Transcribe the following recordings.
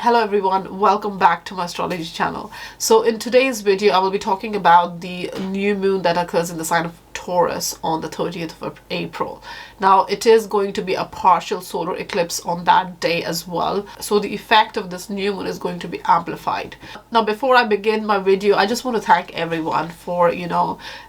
Hello everyone, welcome back to my astrology channel. So in today's video I will be talking about the new moon that occurs in the sign of Taurus on the 30th of April. Now it is going to be a partial solar eclipse on that day as well, so the effect of this new moon is going to be amplified. Now before I begin my video, I just want to thank everyone for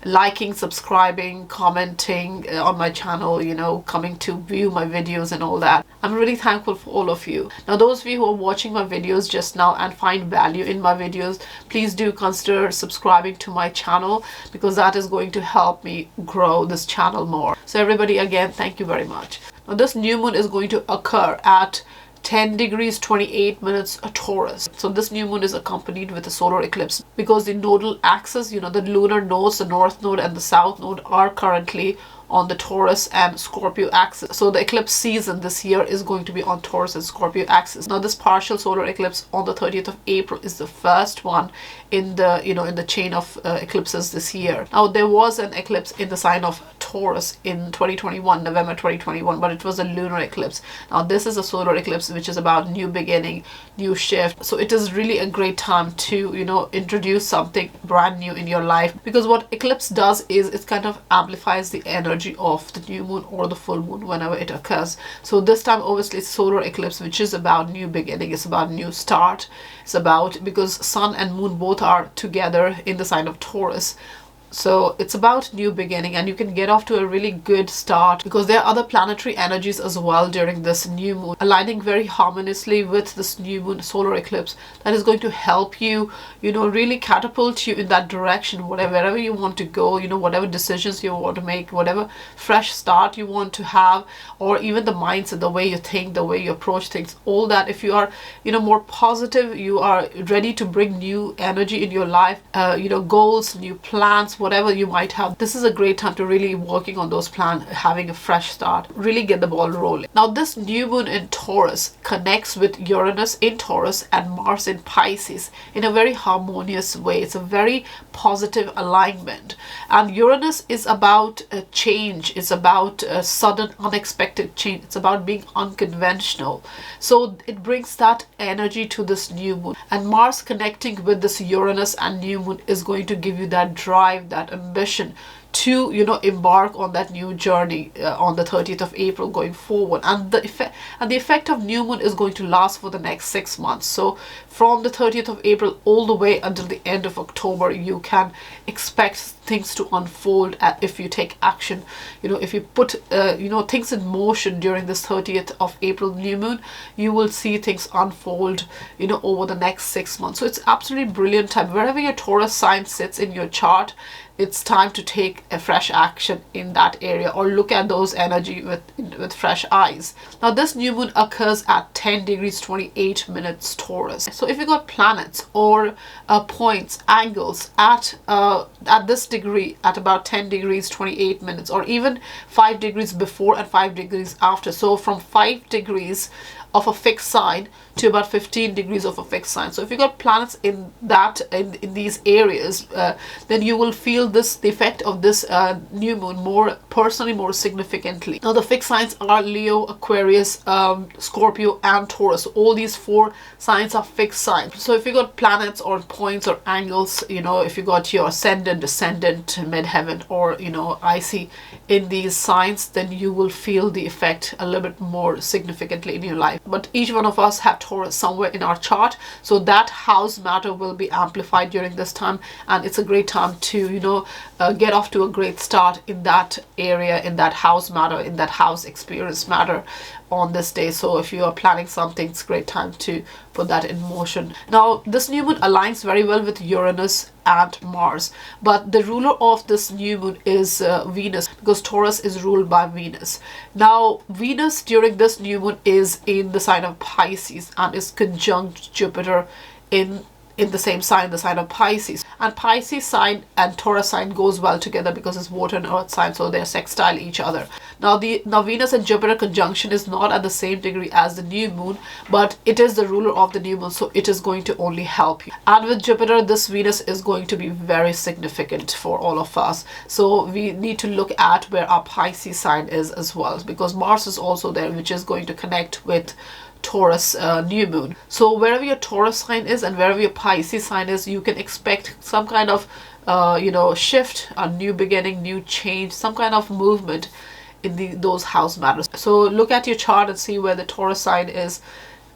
liking, subscribing, commenting on my channel, coming to view my videos and all that. I'm really thankful for all of you. Now those of you who are watching my videos just now and find value in my videos, please do consider subscribing to my channel, because that is going to help me grow this channel more. So everybody, again, thank you very much. Now this new moon is going to occur at 10 degrees 28 minutes Taurus. So this new moon is accompanied with a solar eclipse, because the nodal axis, the lunar nodes, the north node and the south node are currently on the Taurus and Scorpio axis. So the eclipse season this year is going to be on Taurus and Scorpio axis. Now this partial solar eclipse on the 30th of April is the first one in the in the chain of eclipses this year. Now there was an eclipse in the sign of Taurus in 2021, November 2021, but it was a lunar eclipse. Now this is a solar eclipse which is about new beginning, new shift. So it is really a great time to introduce something brand new in your life, because what eclipse does is it kind of amplifies the energy of the new moon or the full moon whenever it occurs. So this time obviously it's solar eclipse, which is about new beginning, it's about new start, it's about, because sun and moon both are together in the sign of Taurus, so it's about new beginning, and you can get off to a really good start because there are other planetary energies as well during this new moon aligning very harmoniously with this new moon solar eclipse that is going to help you really catapult you in that direction, wherever you want to go, whatever decisions you want to make, whatever fresh start you want to have, or even the mindset, the way you think, the way you approach things, all that. If you are more positive, you are ready to bring new energy in your life, goals, new plans, whatever you might have, this is a great time to really working on those plans, having a fresh start, really get the ball rolling. Now this new moon in Taurus connects with Uranus in Taurus and Mars in Pisces in a very harmonious way. It's a very positive alignment, and Uranus is about a change, it's about a sudden unexpected change, it's about being unconventional, so it brings that energy to this new moon. And Mars connecting with this Uranus and new moon is going to give you that drive, that ambition to embark on that new journey on the 30th of April going forward. And the effect of new moon is going to last for the next 6 months. So from the 30th of April all the way until the end of October, you can expect things to unfold if you take action. If you put things in motion during this 30th of April new moon, you will see things unfold over the next 6 months. So it's absolutely brilliant time. Wherever your Taurus sign sits in your chart, it's time to take a fresh action in that area, or look at those energy with fresh eyes. Now this new moon occurs at 10 degrees 28 minutes Taurus. So if you got planets or points, angles at this degree at about 10 degrees 28 minutes, or even 5 degrees before and 5 degrees after, so from 5 degrees of a fixed sign to about 15 degrees of a fixed sign. So if you got planets in these areas, then you will feel the effect of this new moon more significantly. Now the fixed signs are Leo, Aquarius, Scorpio and Taurus. All these 4 signs are fixed signs. So if you got planets or points or angles, if you got your ascendant, descendant, midheaven, or IC in these signs, then you will feel the effect a little bit more significantly in your life. But each one of us have Taurus somewhere in our chart, so that house matter will be amplified during this time, and it's a great time to get off to a great start in that area, in that house matter, in that house experience matter on this day. So if you are planning something, it's a great time to put that in motion. Now this new moon aligns very well with Uranus and Mars, but the ruler of this new moon is Venus, because Taurus is ruled by Venus. Now Venus during this new moon is in the sign of Pisces and is conjunct Jupiter in the same sign, the sign of Pisces. And Pisces sign and Taurus sign goes well together because it's water and earth sign, so they're sextile each other. Now Venus and Jupiter conjunction is not at the same degree as the new moon, but it is the ruler of the new moon, so it is going to only help you. And with Jupiter, this Venus is going to be very significant for all of us, so we need to look at where our Pisces sign is as well, because Mars is also there, which is going to connect with Taurus new moon. So wherever your Taurus sign is and wherever your Pisces sign is, you can expect some kind of shift, a new beginning, new change, some kind of movement in those house matters. So look at your chart and see where the Taurus sign is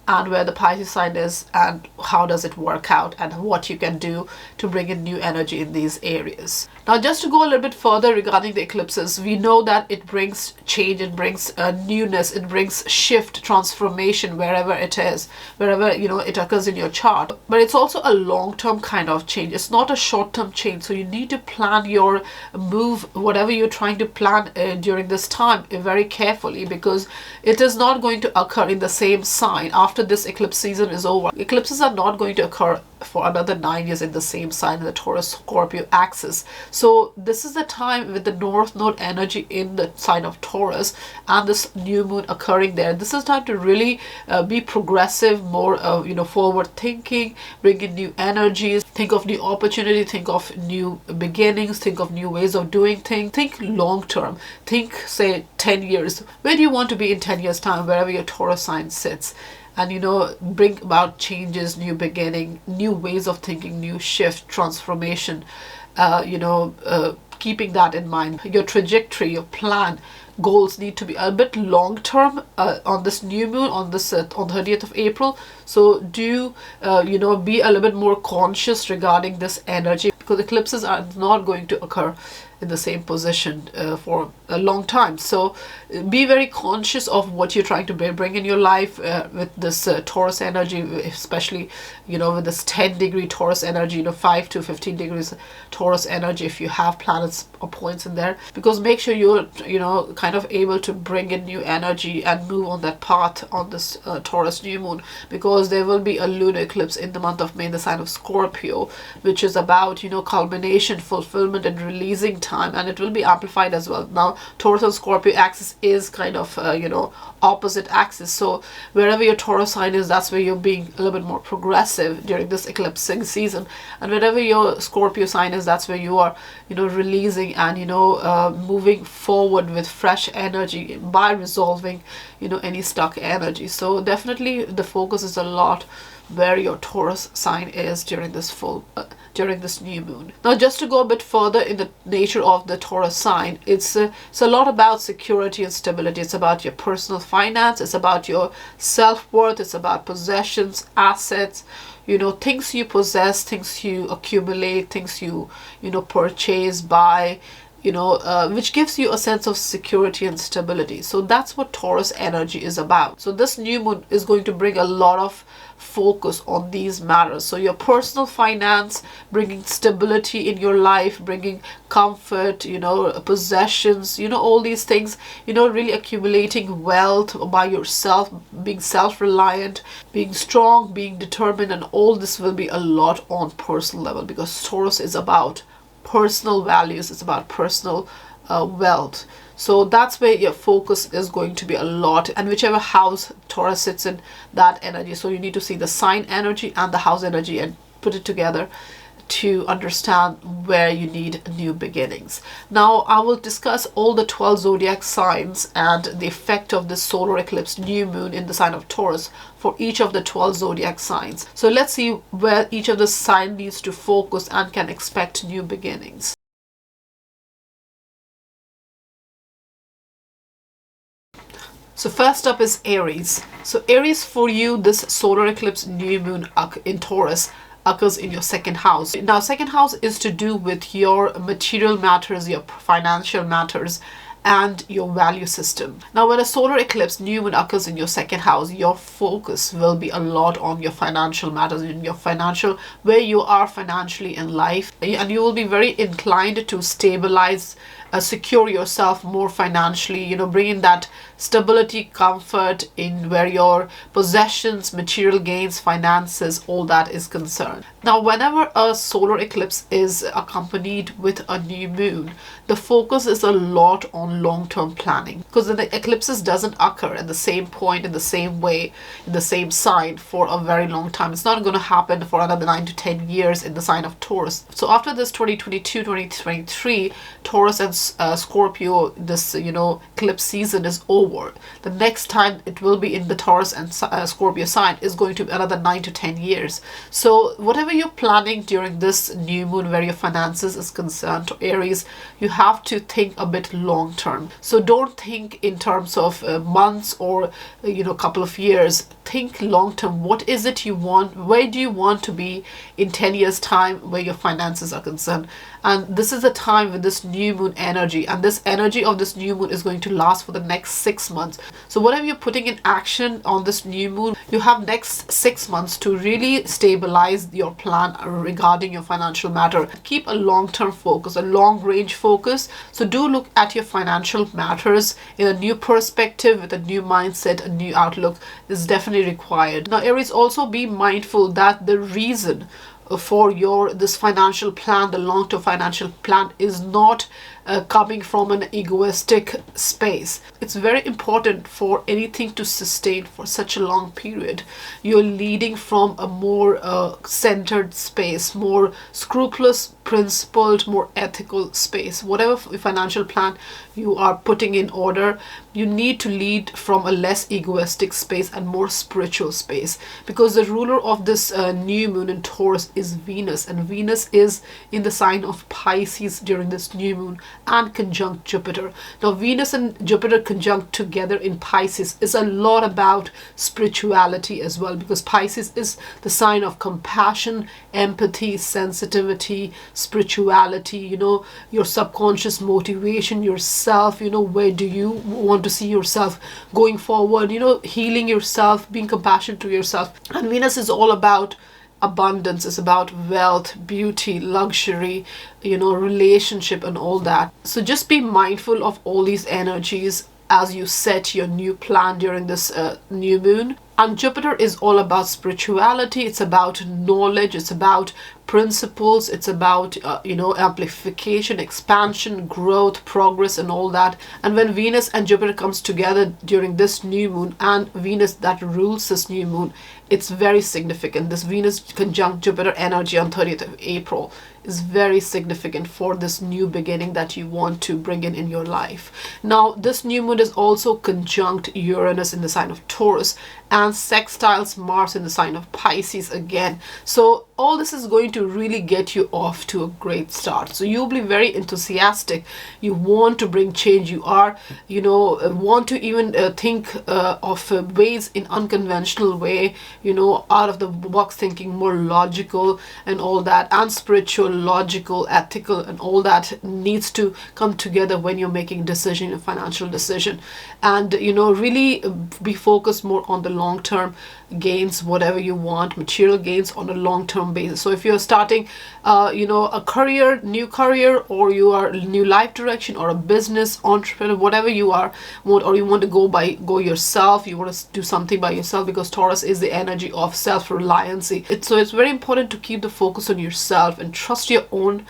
and where the Pisces sign is, and how does it work out, and what you can do to bring in new energy in these areas. Now, just to go a little bit further regarding the eclipses, we know that it brings change, it brings newness, it brings shift, transformation wherever it is, wherever it occurs in your chart. But it's also a long-term kind of change. It's not a short-term change. So you need to plan your move, whatever you're trying to plan during this time, very carefully, because it is not going to occur in the same sign after this eclipse season is over. Eclipses are not going to occur for another 9 years in the same sign, in the Taurus Scorpio axis. So this is the time with the North Node energy in the sign of Taurus and this new moon occurring there. This is time to really be progressive, more forward thinking, bring in new energies, think of new opportunity, think of new beginnings, think of new ways of doing things, think long term, think say 10 years. Where do you want to be in 10 years time, wherever your Taurus sign sits? And bring about changes, new beginning, new ways of thinking, new shift, transformation, keeping that in mind. Your trajectory, your plan, goals need to be a bit long term on this new moon, on this on 30th of April. So do be a little bit more conscious regarding this energy, because eclipses are not going to occur in the same position for a long time. So be very conscious of what you're trying to bring in your life with this Taurus energy, especially with this 10-degree Taurus energy, 5 to 15 degrees Taurus energy, if you have planets or points in there, because make sure you're kind of able to bring in new energy and move on that path on this Taurus new moon, because there will be a lunar eclipse in the month of May in the sign of Scorpio, which is about culmination, fulfillment, and releasing time, and it will be amplified as well. Now, Taurus and Scorpio axis is kind of opposite axis, so wherever your Taurus sign is, that's where you're being a little bit more progressive during this eclipsing season, and wherever your Scorpio sign is, that's where you are releasing and moving forward with fresh energy by resolving any stuck energy. So definitely the focus is a lot where your Taurus sign is during this during this new moon. Now, just to go a bit further in the nature of the Taurus sign, it's a lot about security and stability. It's about your personal finance, it's about your self-worth, it's about possessions, assets, things you possess, things you accumulate, things you purchase, buy, which gives you a sense of security and stability. So that's what Taurus energy is about. So this new moon is going to bring a lot of focus on these matters. So your personal finance, bringing stability in your life, bringing comfort, possessions, all these things, really accumulating wealth by yourself, being self-reliant, being strong, being determined, and all this will be a lot on personal level, because Taurus is about personal values, it's about personal wealth. So that's where your focus is going to be a lot, and whichever house Taurus sits in, that energy. So you need to see the sign energy and the house energy and put it together to understand where you need new beginnings. Now, I will discuss all the 12 zodiac signs and the effect of this solar eclipse new moon in the sign of Taurus for each of the 12 zodiac signs. So let's see where each of the sign needs to focus and can expect new beginnings. So first up is Aries. So Aries, for you, this solar eclipse new moon in Taurus occurs in your second house. Now, second house is to do with your material matters, your financial matters, and your value system. Now, when a solar eclipse new moon occurs in your second house, your focus will be a lot on your financial matters, in your financial, where you are financially in life, and you will be very inclined to stabilize, secure yourself more financially, bringing that stability, comfort in where your possessions, material gains, finances, all that is concerned. Now, whenever a solar eclipse is accompanied with a new moon, the focus is a lot on on long-term planning, because the eclipses doesn't occur at the same point, in the same way, in the same sign for a very long time. It's not going to happen for another 9 to 10 years in the sign of Taurus. So after this 2022 2023 Taurus and Scorpio, this eclipse season is over. The next time it will be in the Taurus and Scorpio sign is going to be another 9 to 10 years. So whatever you're planning during this new moon, where your finances is concerned, to Aries, you have to think a bit long term. So don't think in terms of months or couple of years. Think long term. What is it you want? Where do you want to be in 10 years time where your finances are concerned? And this is the time with this new moon energy, and this energy of this new moon is going to last for the next 6 months. So whatever you're putting in action on this new moon, you have next 6 months to really stabilize your plan regarding your financial matter. Keep a long-term focus, a long-range focus. So do look at your financial matters in a new perspective, with a new mindset, a new outlook is definitely required. Now Aries, also be mindful that the reason for this financial plan, the long-term financial plan, is not coming from an egoistic space. It's very important for anything to sustain for such a long period. You're leading from a more centered space, more scrupulous, principled, more ethical space. Whatever financial plan you are putting in order, you need to lead from a less egoistic space and more spiritual space, because the ruler of this new moon in Taurus is Venus, and Venus is in the sign of Pisces during this new moon and conjunct Jupiter. Now Venus and Jupiter conjunct together in Pisces is a lot about spirituality as well, because Pisces is the sign of compassion, empathy, sensitivity, spirituality, your subconscious motivation, yourself, where do you want to see yourself going forward, healing yourself, being compassionate to yourself. And Venus is all about abundance, is about wealth, beauty, luxury, relationship and all that. So just be mindful of all these energies as you set your new plan during this new moon. And Jupiter is all about spirituality. It's about knowledge. It's about principles. It's about amplification, expansion, growth, progress and all that. And when Venus and Jupiter comes together during this new moon, and Venus that rules this new moon, it's very significant. This Venus conjunct Jupiter energy on 30th of April is very significant for this new beginning that you want to bring in your life. Now this new moon is also conjunct Uranus in the sign of Taurus and sextiles Mars in the sign of Pisces again. So all this is going to really get you off to a great start. So you'll be very enthusiastic. You want to bring change. You are, want to even think of ways in unconventional way, out of the box thinking, more logical and all that, and spiritual, logical, ethical and all that needs to come together when you're making decision, a financial decision. And really be focused more on the long-term gains, whatever you want, material gains on a long-term basis. So if you're starting a career, new career, or you are new life direction, or a business entrepreneur, whatever you are, or you want to go yourself, you want to do something by yourself, because Taurus is the energy of self-reliance. So it's very important to keep the focus on yourself and trust your own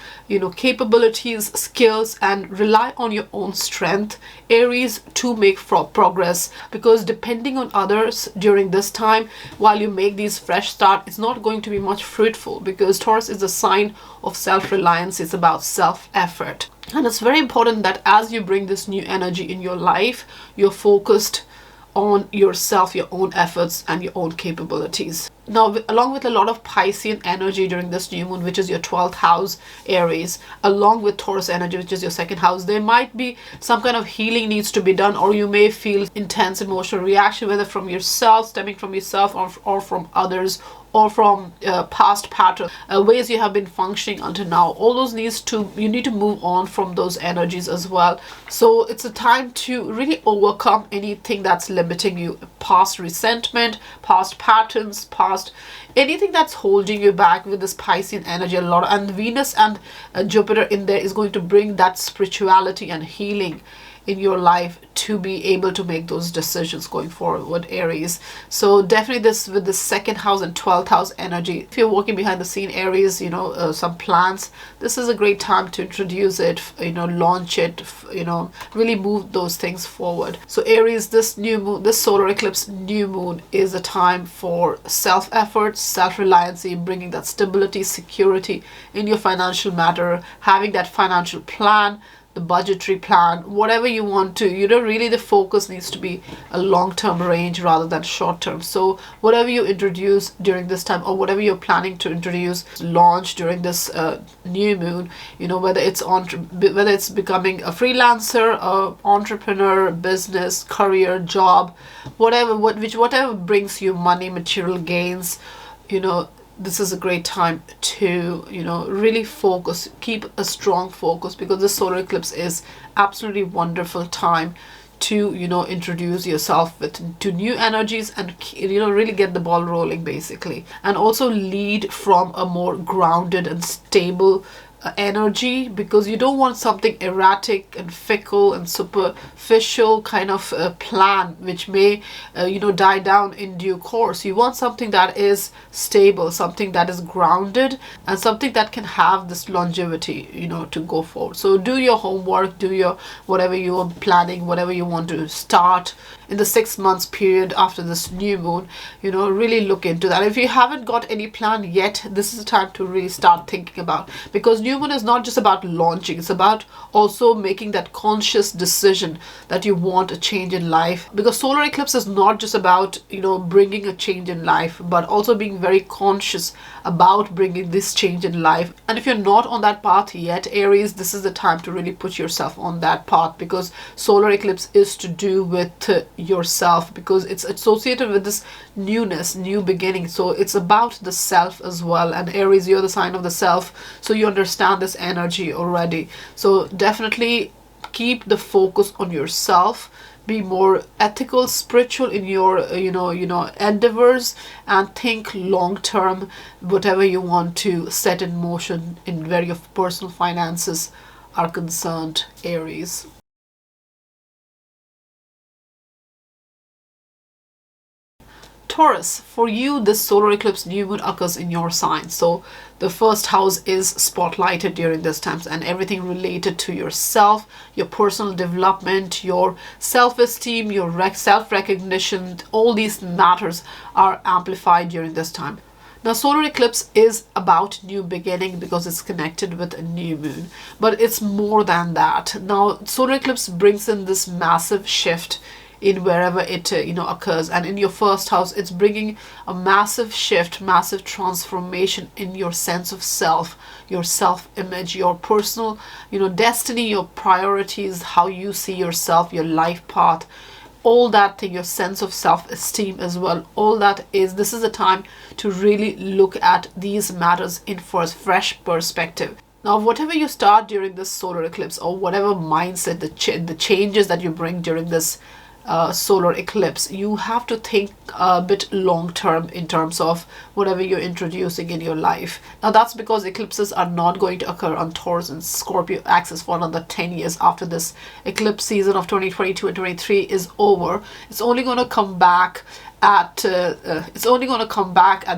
capabilities, skills, and rely on your own strength, Aries, to make progress. Because depending on others during this time, while you make these fresh start, it's not going to be much fruitful, because Taurus is a sign of self-reliance. It's about self-effort, and it's very important that as you bring this new energy in your life, you're focused on yourself, your own efforts and your own capabilities. Now, along with a lot of Piscean energy during this new moon, which is your 12th house, Aries, along with Taurus energy, which is your second house, there might be some kind of healing needs to be done, or you may feel intense emotional reaction, whether from yourself, stemming from yourself, or from others, or from past pattern, ways you have been functioning until now. All those you need to move on from those energies as well. So it's a time to really overcome anything that's limiting you, past resentment, past patterns, past anything that's holding you back with this Piscean energy a lot, and Venus and Jupiter in there is going to bring that spirituality and healing in your life to be able to make those decisions going forward, Aries. So definitely this with the second house and 12th house energy, if you're working behind the scene, Aries, some plans, this is a great time to introduce it, launch it, really move those things forward. So Aries, this new moon, this solar eclipse new moon is a time for self-effort, self-reliance, bringing that stability, security in your financial matter, having that financial plan, the budgetary plan, whatever you want to, really the focus needs to be a long-term range rather than short-term. So whatever you introduce during this time, or whatever you're planning to introduce, launch during this new moon, whether it's becoming a freelancer, a entrepreneur, business, career, job, whatever brings you money, material gains, this is a great time to really focus, keep a strong focus, because the solar eclipse is absolutely wonderful time to introduce yourself to new energies and really get the ball rolling basically, and also lead from a more grounded and stable energy, because you don't want something erratic and fickle and superficial kind of plan which may die down in due course. You want something that is stable, something that is grounded, and something that can have this longevity to go forward. So do your homework, do your whatever you are planning, whatever you want to start in the 6 months period after this new moon, really look into that. If you haven't got any plan yet, this is the time to really start thinking about, because new moon is not just about launching, it's about also making that conscious decision that you want a change in life, because solar eclipse is not just about bringing a change in life, but also being very conscious about bringing this change in life. And if you're not on that path yet, Aries, this is the time to really put yourself on that path, because solar eclipse is to do with yourself, because it's associated with this newness, new beginning. So it's about the self as well, and Aries, you're the sign of the self, so you understand this energy already. So definitely keep the focus on yourself, be more ethical, spiritual in your endeavors, and think long term whatever you want to set in motion in where your personal finances are concerned, Aries. Taurus, for you, this solar eclipse new moon occurs in your sign. So the first house is spotlighted during this time, and everything related to yourself, your personal development, your self-esteem, your self-recognition, all these matters are amplified during this time. Now, solar eclipse is about new beginning because it's connected with a new moon, but it's more than that. Now, solar eclipse brings in this massive shift in wherever it occurs, and in your first house it's bringing a massive shift, massive transformation in your sense of self, your self-image, your personal destiny, your priorities, how you see yourself, your life path, all that thing, your sense of self-esteem as well. All that this is a time to really look at these matters in for a fresh perspective. Now, whatever you start during this solar eclipse, or whatever mindset, the changes that you bring during this solar eclipse, you have to think a bit long term in terms of whatever you're introducing in your life. Now, that's because eclipses are not going to occur on Taurus and Scorpio axis for another 10 years after this eclipse season of 2022 and 23 is over. It's only going to come back at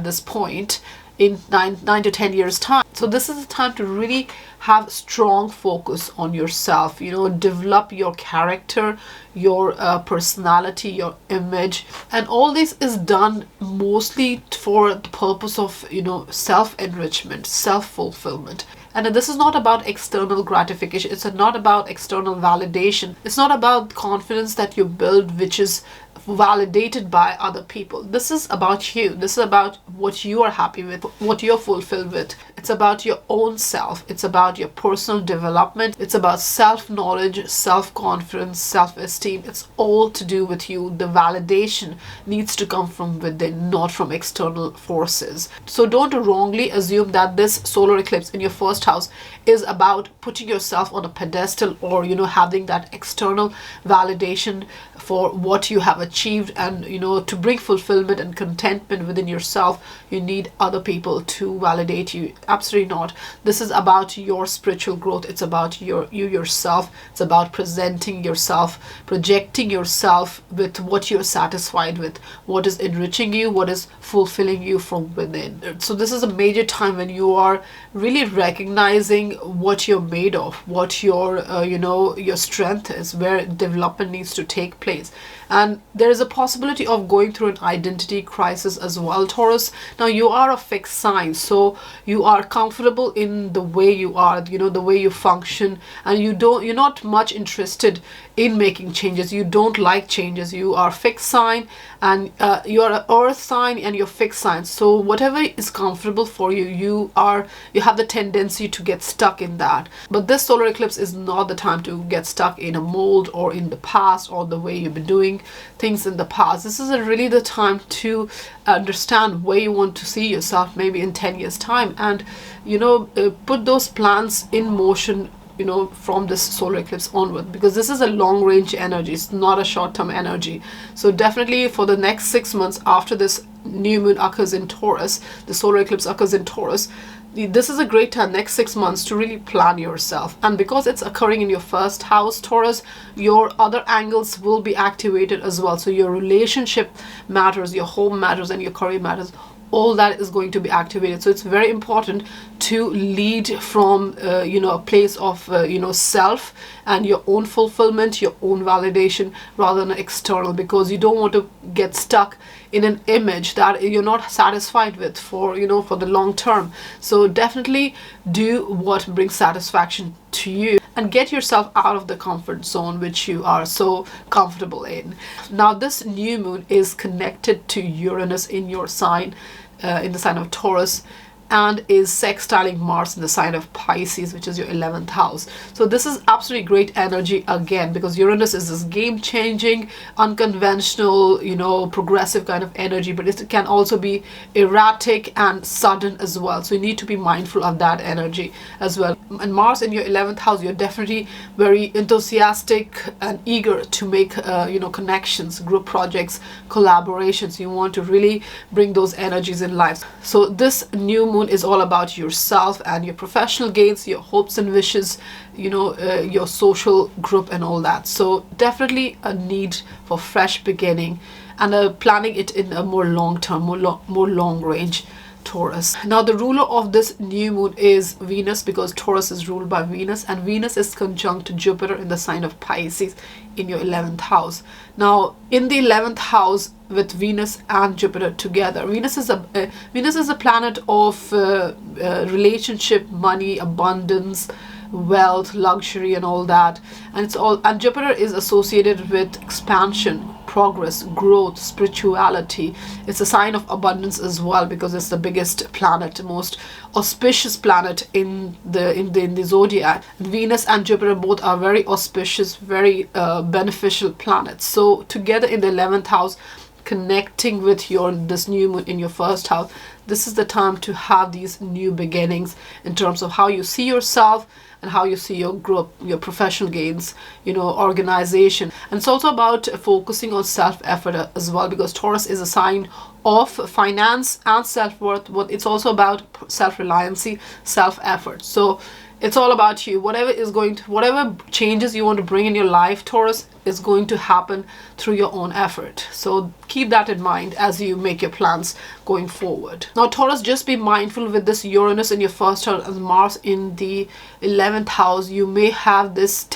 this point in 9 to 10 years time. So this is the time to really have strong focus on yourself, develop your character, your personality, your image, and all this is done mostly for the purpose of self-enrichment, self-fulfillment. And this is not about external gratification, it's not about external validation, it's not about confidence that you build which is validated by other people. This is about you. This is about what you are happy with, what you're fulfilled with. It's about your own self. It's about your personal development. It's about self-knowledge, self-confidence, self-esteem. It's all to do with you. The validation needs to come from within, not from external forces. So don't wrongly assume that this solar eclipse in your first house is about putting yourself on a pedestal, or having that external validation for what you have achieved achieved, and to bring fulfillment and contentment within yourself, you need other people to validate you. Absolutely not. This is about your spiritual growth. It's about you yourself. It's about presenting yourself, projecting yourself with what you're satisfied with, what is enriching you, what is fulfilling you from within. So this is a major time when you are really recognizing what you're made of, what your your strength is, where development needs to take place. And there is a possibility of going through an identity crisis as well, Taurus. Now, you are a fixed sign, so you are comfortable in the way you are, the way you function, and you're not much interested in making changes. You don't like changes. You are fixed sign, and you are an earth sign, and you're fixed sign. So whatever is comfortable for you, you have the tendency to get stuck in that. But this solar eclipse is not the time to get stuck in a mold or in the past or the way you've been doing things in the past. This is really the time to understand where you want to see yourself maybe in 10 years time, and put those plans in motion from this solar eclipse onward, because this is a long range energy. It's not a short term energy. So definitely for the next 6 months after this new moon occurs in Taurus, the solar eclipse occurs in Taurus, this is a great time, next 6 months, to really plan yourself. And because it's occurring in your first house, Taurus, your other angles will be activated as well. So your relationship matters, your home matters, and your career matters. All that is going to be activated. So it's very important to lead from a place of self and your own fulfillment, your own validation, rather than external, because you don't want to get stuck in an image that you're not satisfied with for the long term. So definitely do what brings satisfaction to you and get yourself out of the comfort zone which you are so comfortable in. Now, this new moon is connected to Uranus in your sign, in the sign of Taurus, and is sextiling Mars in the sign of Pisces, which is your 11th house. So this is absolutely great energy again, because Uranus is this game-changing, unconventional, progressive kind of energy, but it can also be erratic and sudden as well. So you need to be mindful of that energy as well. And Mars in your 11th house, you're definitely very enthusiastic and eager to make connections, group projects, collaborations. You want to really bring those energies in life. So this new moon is all about yourself and your professional gains, your hopes and wishes, your social group and all that. So definitely a need for fresh beginning, and planning it in a more long-term, more long range, Taurus. Now, the ruler of this new moon is Venus, because Taurus is ruled by Venus, and Venus is conjunct Jupiter in the sign of Pisces in your 11th house. Now, in the 11th house with Venus and Jupiter together, Venus is a planet of relationship, money, abundance, wealth, luxury, and all that. And Jupiter is associated with expansion, progress, growth, spirituality. It's a sign of abundance as well, because it's the biggest planet, most auspicious planet in the zodiac. Venus and Jupiter both are very auspicious, very beneficial planets. So together in the 11th house, connecting with this new moon in your first house, this is the time to have these new beginnings in terms of how you see yourself and how you see your group, your professional gains, organization. And it's also about focusing on self-effort as well, because Taurus is a sign of finance and self-worth, but it's also about self-reliancy, self-effort. So it's all about you. Whatever changes you want to bring in your life, Taurus, is going to happen through your own effort. So keep that in mind as you make your plans going forward. Now, Taurus, just be mindful with this Uranus in your first house and Mars in the 11th house. You may have this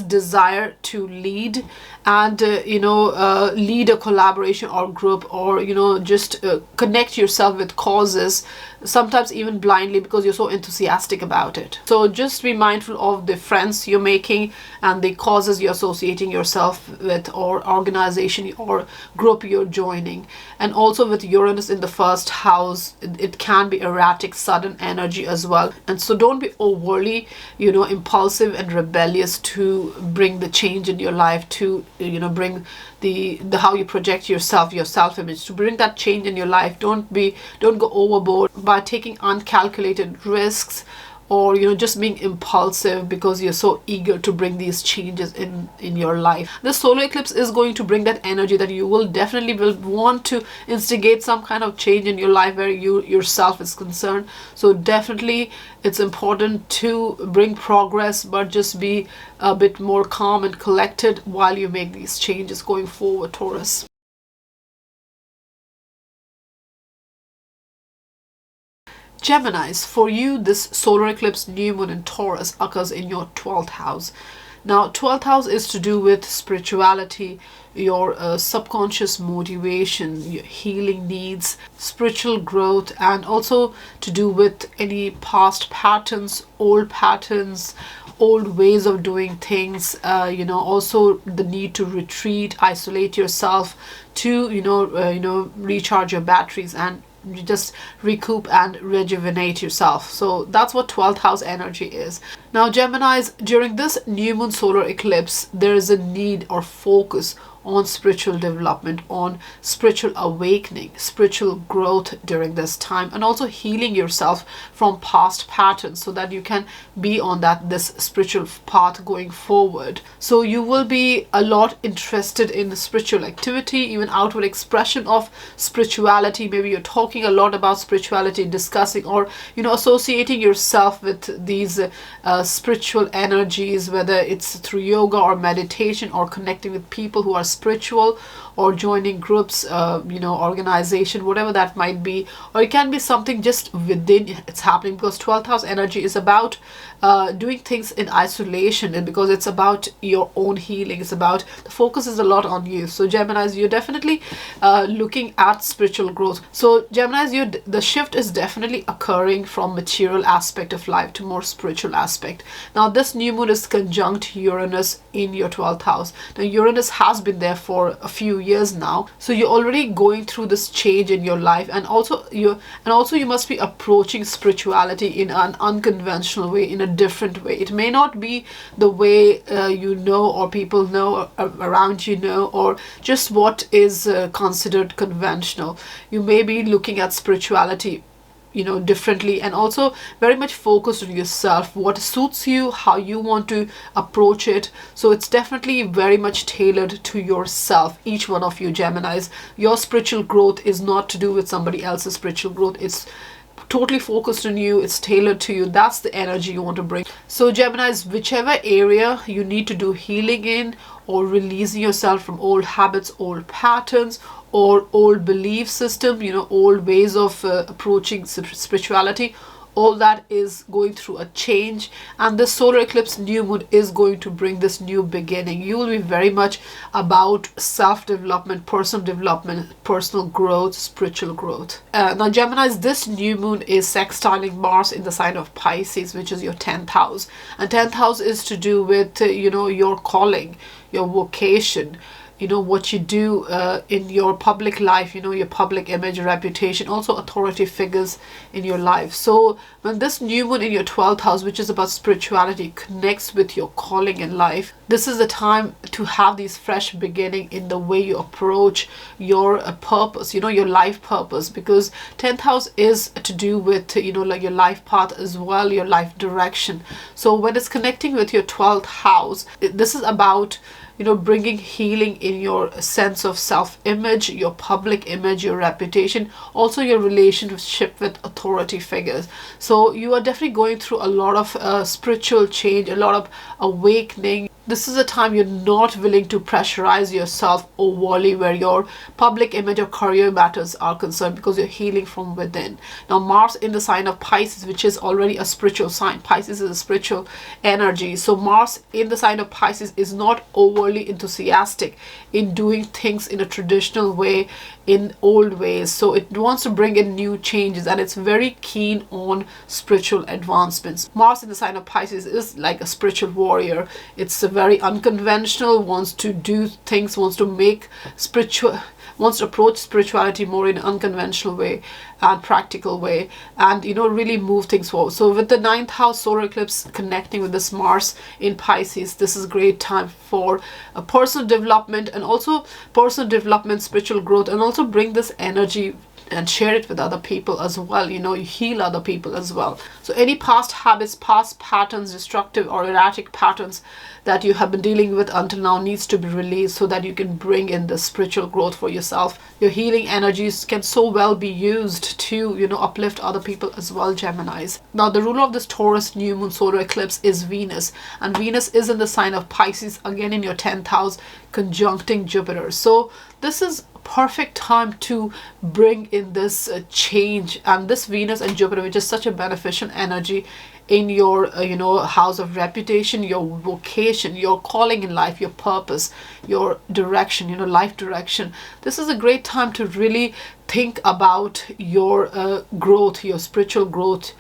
desire to lead and lead a collaboration or group, or just connect yourself with causes, sometimes even blindly, because you're so enthusiastic about it. So just be mindful of the friends you're making and the causes you're associating yourself with, or organization or group you're joining. And also with Uranus in the first house, it can be erratic, sudden energy as well. And so don't be overly impulsive and rebellious to bring the change in your life, to bring the how you project yourself, your self-image, to bring that change in your life. Don't go overboard by taking uncalculated risks or just being impulsive because you're so eager to bring these changes in your life. The solar eclipse is going to bring that energy that you will definitely will want to instigate some kind of change in your life where you yourself is concerned. So definitely it's important to bring progress, but just be a bit more calm and collected while you make these changes going forward, Taurus. Geminis, for you, this solar eclipse new moon in Taurus occurs in your 12th house. Now, 12th house is to do with spirituality, your subconscious motivation, your healing needs, spiritual growth, and also to do with any past patterns, old ways of doing things, also the need to retreat, isolate yourself to, recharge your batteries and you just recoup and rejuvenate yourself. So that's what 12th house energy is. Now, Geminis, during this new moon solar eclipse, there is a need or focus on spiritual development, on spiritual awakening, spiritual growth during this time, and also healing yourself from past patterns so that you can be on this spiritual path going forward. So you will be a lot interested in spiritual activity, even outward expression of spirituality. Maybe you're talking a lot about spirituality, discussing or associating yourself with these spiritual energies, whether it's through yoga or meditation or connecting with people who are spiritual, or joining groups, organization, whatever that might be. Or it can be something just within it's happening, because 12th house energy is about doing things in isolation, and because it's about your own healing, it's about the focus is a lot on you. So Geminis, you're definitely looking at spiritual growth. So Geminis, the shift is definitely occurring from material aspect of life to more spiritual aspect. Now, this new moon is conjunct Uranus in your 12th house. Now, Uranus has been there for a few years now, so you're already going through this change in your life, and also you must be approaching spirituality in an unconventional way, in a different way. It may not be the way or people know around or just what is considered conventional. You may be looking at spirituality differently, and also very much focused on yourself, what suits you, how you want to approach it. So it's definitely very much tailored to yourself, each one of you Geminis. Your spiritual growth is not to do with somebody else's spiritual growth. It's totally focused on you, it's tailored to you. That's the energy you want to bring. So Geminis, whichever area you need to do healing in, or releasing yourself from old habits, old patterns, or old belief system, old ways of approaching spirituality, all that is going through a change, and the solar eclipse new moon is going to bring this new beginning. You will be very much about self-development, personal growth, spiritual growth. Now Geminis, this new moon is sextiling Mars in the sign of Pisces, which is your 10th house, and 10th house is to do with your calling, your vocation, what you do in your public life, your public image, reputation, also authority figures in your life. So when this new moon in your 12th house, which is about spirituality, connects with your calling in life, this is the time to have these fresh beginning in the way you approach your purpose, your life purpose, because 10th house is to do with like your life path as well, your life direction. So when it's connecting with your 12th house, this is about bringing healing in your sense of self-image, your public image, your reputation, also your relationship with authority figures. So you are definitely going through a lot of spiritual change, a lot of awakening. This is a time you're not willing to pressurize yourself overly where your public image or career matters are concerned, because you're healing from within. Now Mars in the sign of Pisces, which is already a spiritual sign. Pisces is a spiritual energy. So Mars in the sign of Pisces is not overly enthusiastic in doing things in a traditional way, in old ways. So it wants to bring in new changes, and it's very keen on spiritual advancements. Mars in the sign of Pisces is like a spiritual warrior. It's a very unconventional, wants to do things, wants to approach spirituality more in an unconventional way and practical way, and really move things forward. So with the 9th house solar eclipse connecting with this Mars in Pisces, this is a great time for a personal development, and also personal development, spiritual growth, and also bring this energy and share it with other people as well. You heal other people as well. So any past habits, past patterns, destructive or erratic patterns that you have been dealing with until now needs to be released, so that you can bring in the spiritual growth for yourself. Your healing energies can so well be used to uplift other people as well, Geminis. Now the ruler of this Taurus new moon solar eclipse is Venus, and Venus is in the sign of Pisces, again in your 10th house, conjuncting Jupiter. So this is perfect time to bring in this change, and this Venus and Jupiter, which is such a beneficial energy in your house of reputation, your vocation, your calling in life, your purpose, your direction, life direction. This is a great time to really think about your growth, your spiritual growth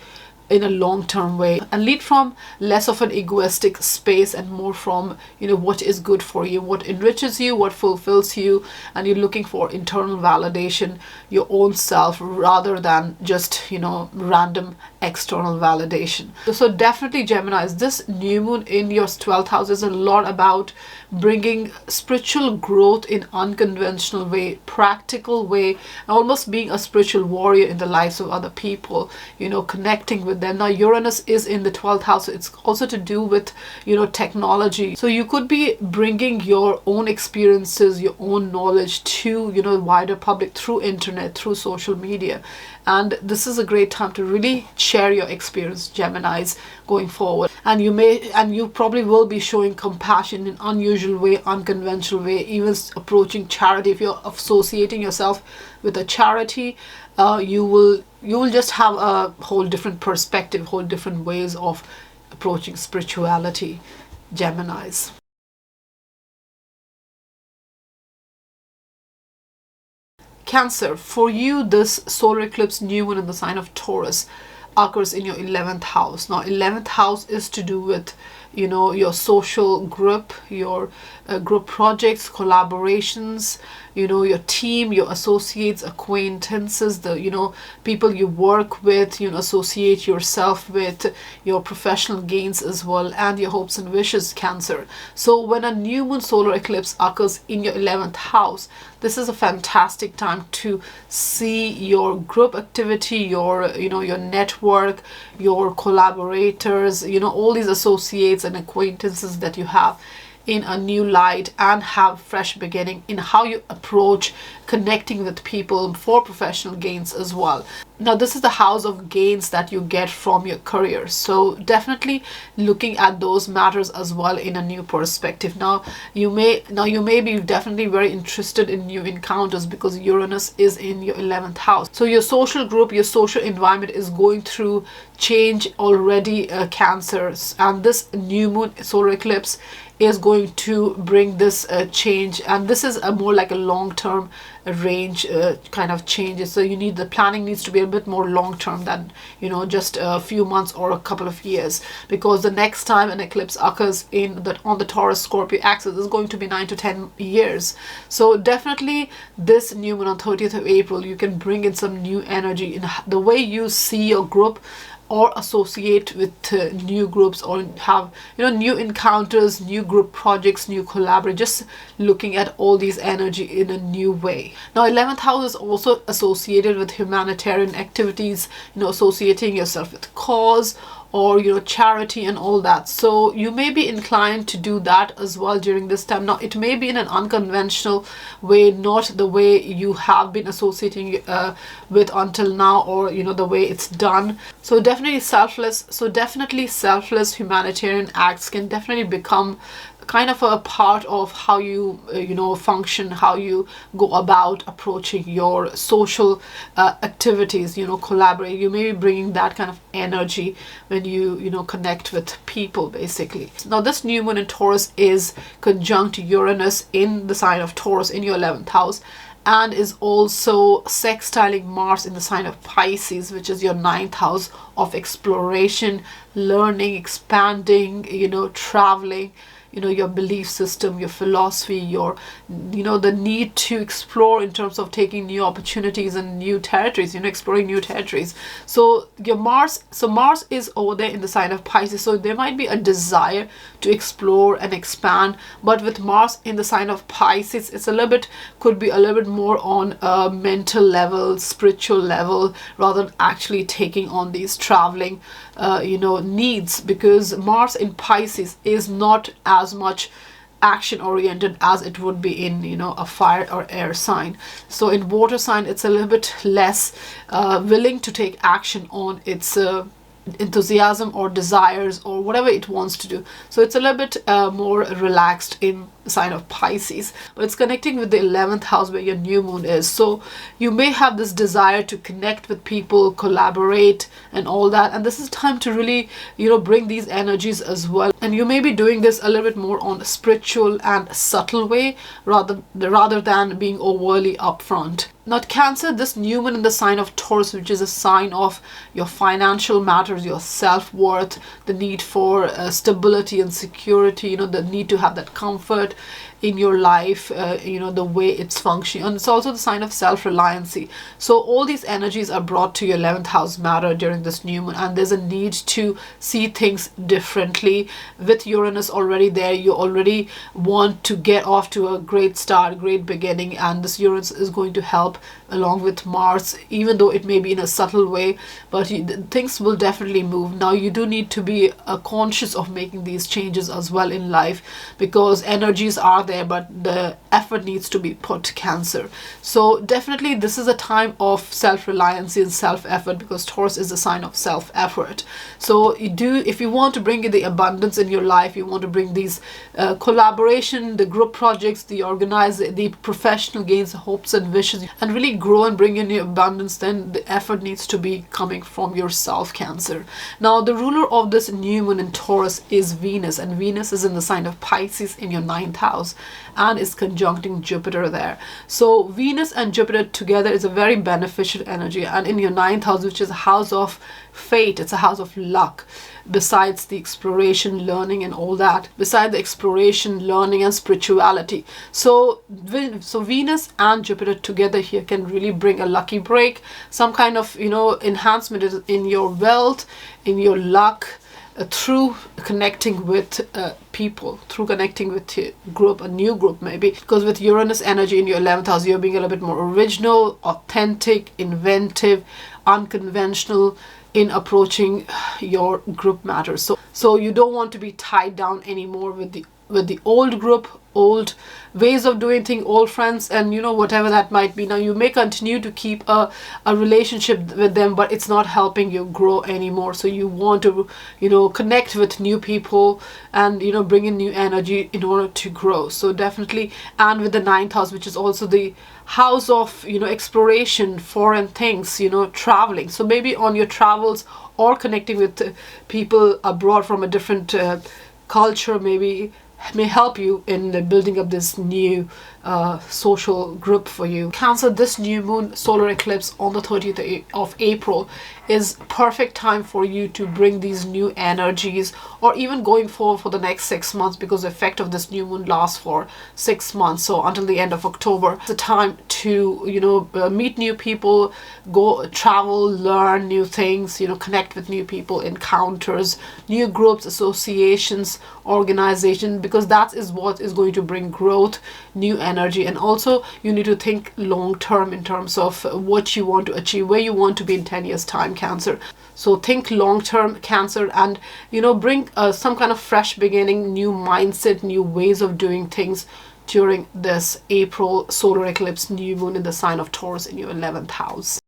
in a long-term way, and lead from less of an egoistic space and more from what is good for you, what enriches you, what fulfills you, and you're looking for internal validation, your own self, rather than just random external validation. So definitely, Geminis, this new moon in your 12th house is a lot about bringing spiritual growth in unconventional way, practical way, almost being a spiritual warrior in the lives of other people, connecting with them. Now Uranus is in the 12th house, so it's also to do with technology. So you could be bringing your own experiences, your own knowledge to the wider public through internet, through social media. And this is a great time to really share your experience, Geminis, going forward. And you probably will be showing compassion in unusual way, unconventional way, even approaching charity. If you're associating yourself with a charity, you will just have a whole different perspective, whole different ways of approaching spirituality, Geminis. Cancer, for you, this solar eclipse new moon in the sign of Taurus occurs in your 11th house. Now 11th house is to do with your social group, your group projects, collaborations, your team, your associates, acquaintances, the people you work with, associate yourself with, your professional gains as well, and your hopes and wishes, Cancer. So when a new moon solar eclipse occurs in your 11th house, this is a fantastic time to see your group activity, your your network, your collaborators, all these associates and acquaintances that you have in a new light, and have fresh beginning in how you approach connecting with people for professional gains as well. Now this is the house of gains that you get from your career, so definitely looking at those matters as well in a new perspective. Now you may be definitely very interested in new encounters, because Uranus is in your 11th house. So your social group, your social environment is going through change already, Cancers, and this new moon solar eclipse is going to bring this change, and this is a more like a long-term range kind of changes. So the planning needs to be a bit more long-term than just a few months or a couple of years, because the next time an eclipse occurs on the Taurus Scorpio axis is going to be 9 to 10 years. So definitely this new moon on 30th of April, you can bring in some new energy in the way you see your group, or associate with new groups, or have new encounters, new group projects, new collaboration, just looking at all these energy in a new way. Now 11th house is also associated with humanitarian activities, associating yourself with cause, or charity and all that. So you may be inclined to do that as well during this time. Now it may be in an unconventional way, not the way you have been associating with until now, or the way it's done. So definitely selfless humanitarian acts can definitely become kind of a part of how you function, how you go about approaching your social activities, collaborate. You may be bringing that kind of energy when you connect with people, basically. Now this new moon in Taurus is conjunct Uranus in the sign of Taurus in your 11th house, and is also sextiling Mars in the sign of Pisces, which is your 9th house of exploration, learning, expanding, traveling, your belief system, your philosophy, your the need to explore in terms of taking new opportunities and new territories, exploring new territories. So Mars is over there in the sign of Pisces, so there might be a desire to explore and expand. But with Mars in the sign of Pisces, it's could be a little bit more on a mental level, spiritual level, rather than actually taking on these traveling needs, because Mars in Pisces is not as much action oriented as it would be in a fire or air sign. So in water sign, it's a little bit less willing to take action on its enthusiasm or desires or whatever it wants to do. So it's a little bit more relaxed in the sign of Pisces, but it's connecting with the 11th house where your new moon is. So you may have this desire to connect with people, collaborate and all that, and this is time to really bring these energies as well. And you may be doing this a little bit more on a spiritual and subtle way rather than being overly upfront. Now Cancer, this new moon in the sign of Taurus, which is a sign of your financial matters, your self-worth, the need for stability and security, the need to have that comfort in your life, the way it's functioning. And it's also the sign of self-reliancy. So all these energies are brought to your 11th house matter during this new moon, and there's a need to see things differently. With Uranus already there, you already want to get off to a great start, great beginning, and this Uranus is going to help along with Mars, even though it may be in a subtle way, but things will definitely move. Now you do need to be conscious of making these changes as well in life, because energies are there, but the effort needs to be put, Cancer. So definitely this is a time of self-reliance and self-effort, because Taurus is a sign of self-effort. So if you want to bring in the abundance in your life, you want to bring these collaboration, the group projects, the professional gains, hopes and wishes, and really grow and bring in your abundance, then the effort needs to be coming from yourself, Cancer. Now the ruler of this new moon in Taurus is Venus, and Venus is in the sign of Pisces in your 9th house and is conjuncting Jupiter there. So Venus and Jupiter together is a very beneficial energy, and in your 9th house, which is a house of fate, it's a house of luck. Besides the exploration, learning and all that, beside the exploration, learning and spirituality. So Venus and Jupiter together here can really bring a lucky break, some kind of enhancement in your wealth, in your luck, through connecting with people, through connecting with a group, a new group maybe, because with Uranus energy in your 11th house, you're being a little bit more original, authentic, inventive, unconventional in approaching your group matters. So you don't want to be tied down anymore with the old group, old ways of doing things, old friends, and whatever that might be. Now you may continue to keep a relationship with them, but it's not helping you grow anymore. So you want to connect with new people and bring in new energy in order to grow. So definitely, and with the 9th house, which is also the house of exploration, foreign things, traveling. So maybe on your travels or connecting with people abroad from a different culture maybe may help you in building up this new social group for you. Cancer, this new moon solar eclipse on the 30th of April is perfect time for you to bring these new energies, or even going forward for the next 6 months, because the effect of this new moon lasts for 6 months, so until the end of October. It's a time to meet new people, go travel, learn new things, connect with new people, encounters, new groups, associations, organizations, because that is what is going to bring growth, new energy. And also you need to think long term in terms of what you want to achieve, where you want to be in 10 years time, Cancer. So think long term, Cancer, and bring some kind of fresh beginning, new mindset, new ways of doing things during this April solar eclipse new moon in the sign of Taurus in your 11th house.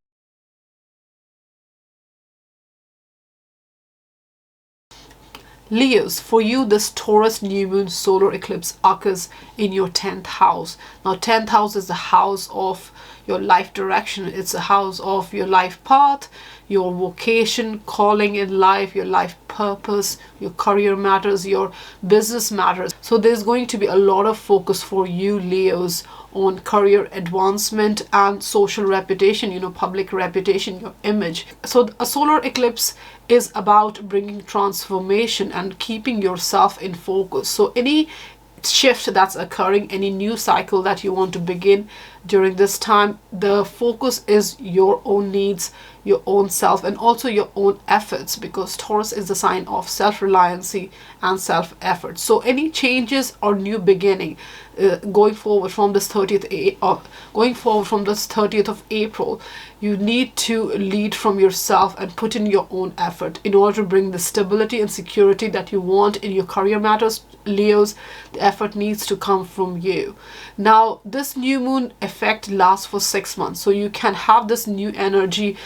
Leos, for you this Taurus new moon solar eclipse occurs in your 10th house. Now 10th house is the house of your life direction. It's a house of your life path, your vocation, calling in life, your life purpose, your career matters, your business matters. So there's going to be a lot of focus for you Leos on career advancement and social reputation, public reputation, your image. So a solar eclipse is about bringing transformation and keeping yourself in focus. So any shift that's occurring, any new cycle that you want to begin during this time, the focus is your own needs, your own self, and also your own efforts, because Taurus is the sign of self-reliancy and self-effort. So any changes or new beginning going forward from this 30th of April, you need to lead from yourself and put in your own effort in order to bring the stability and security that you want in your career matters. Leos, the effort needs to come from you. Now this new moon effect lasts for 6 months, so you can have this new energy,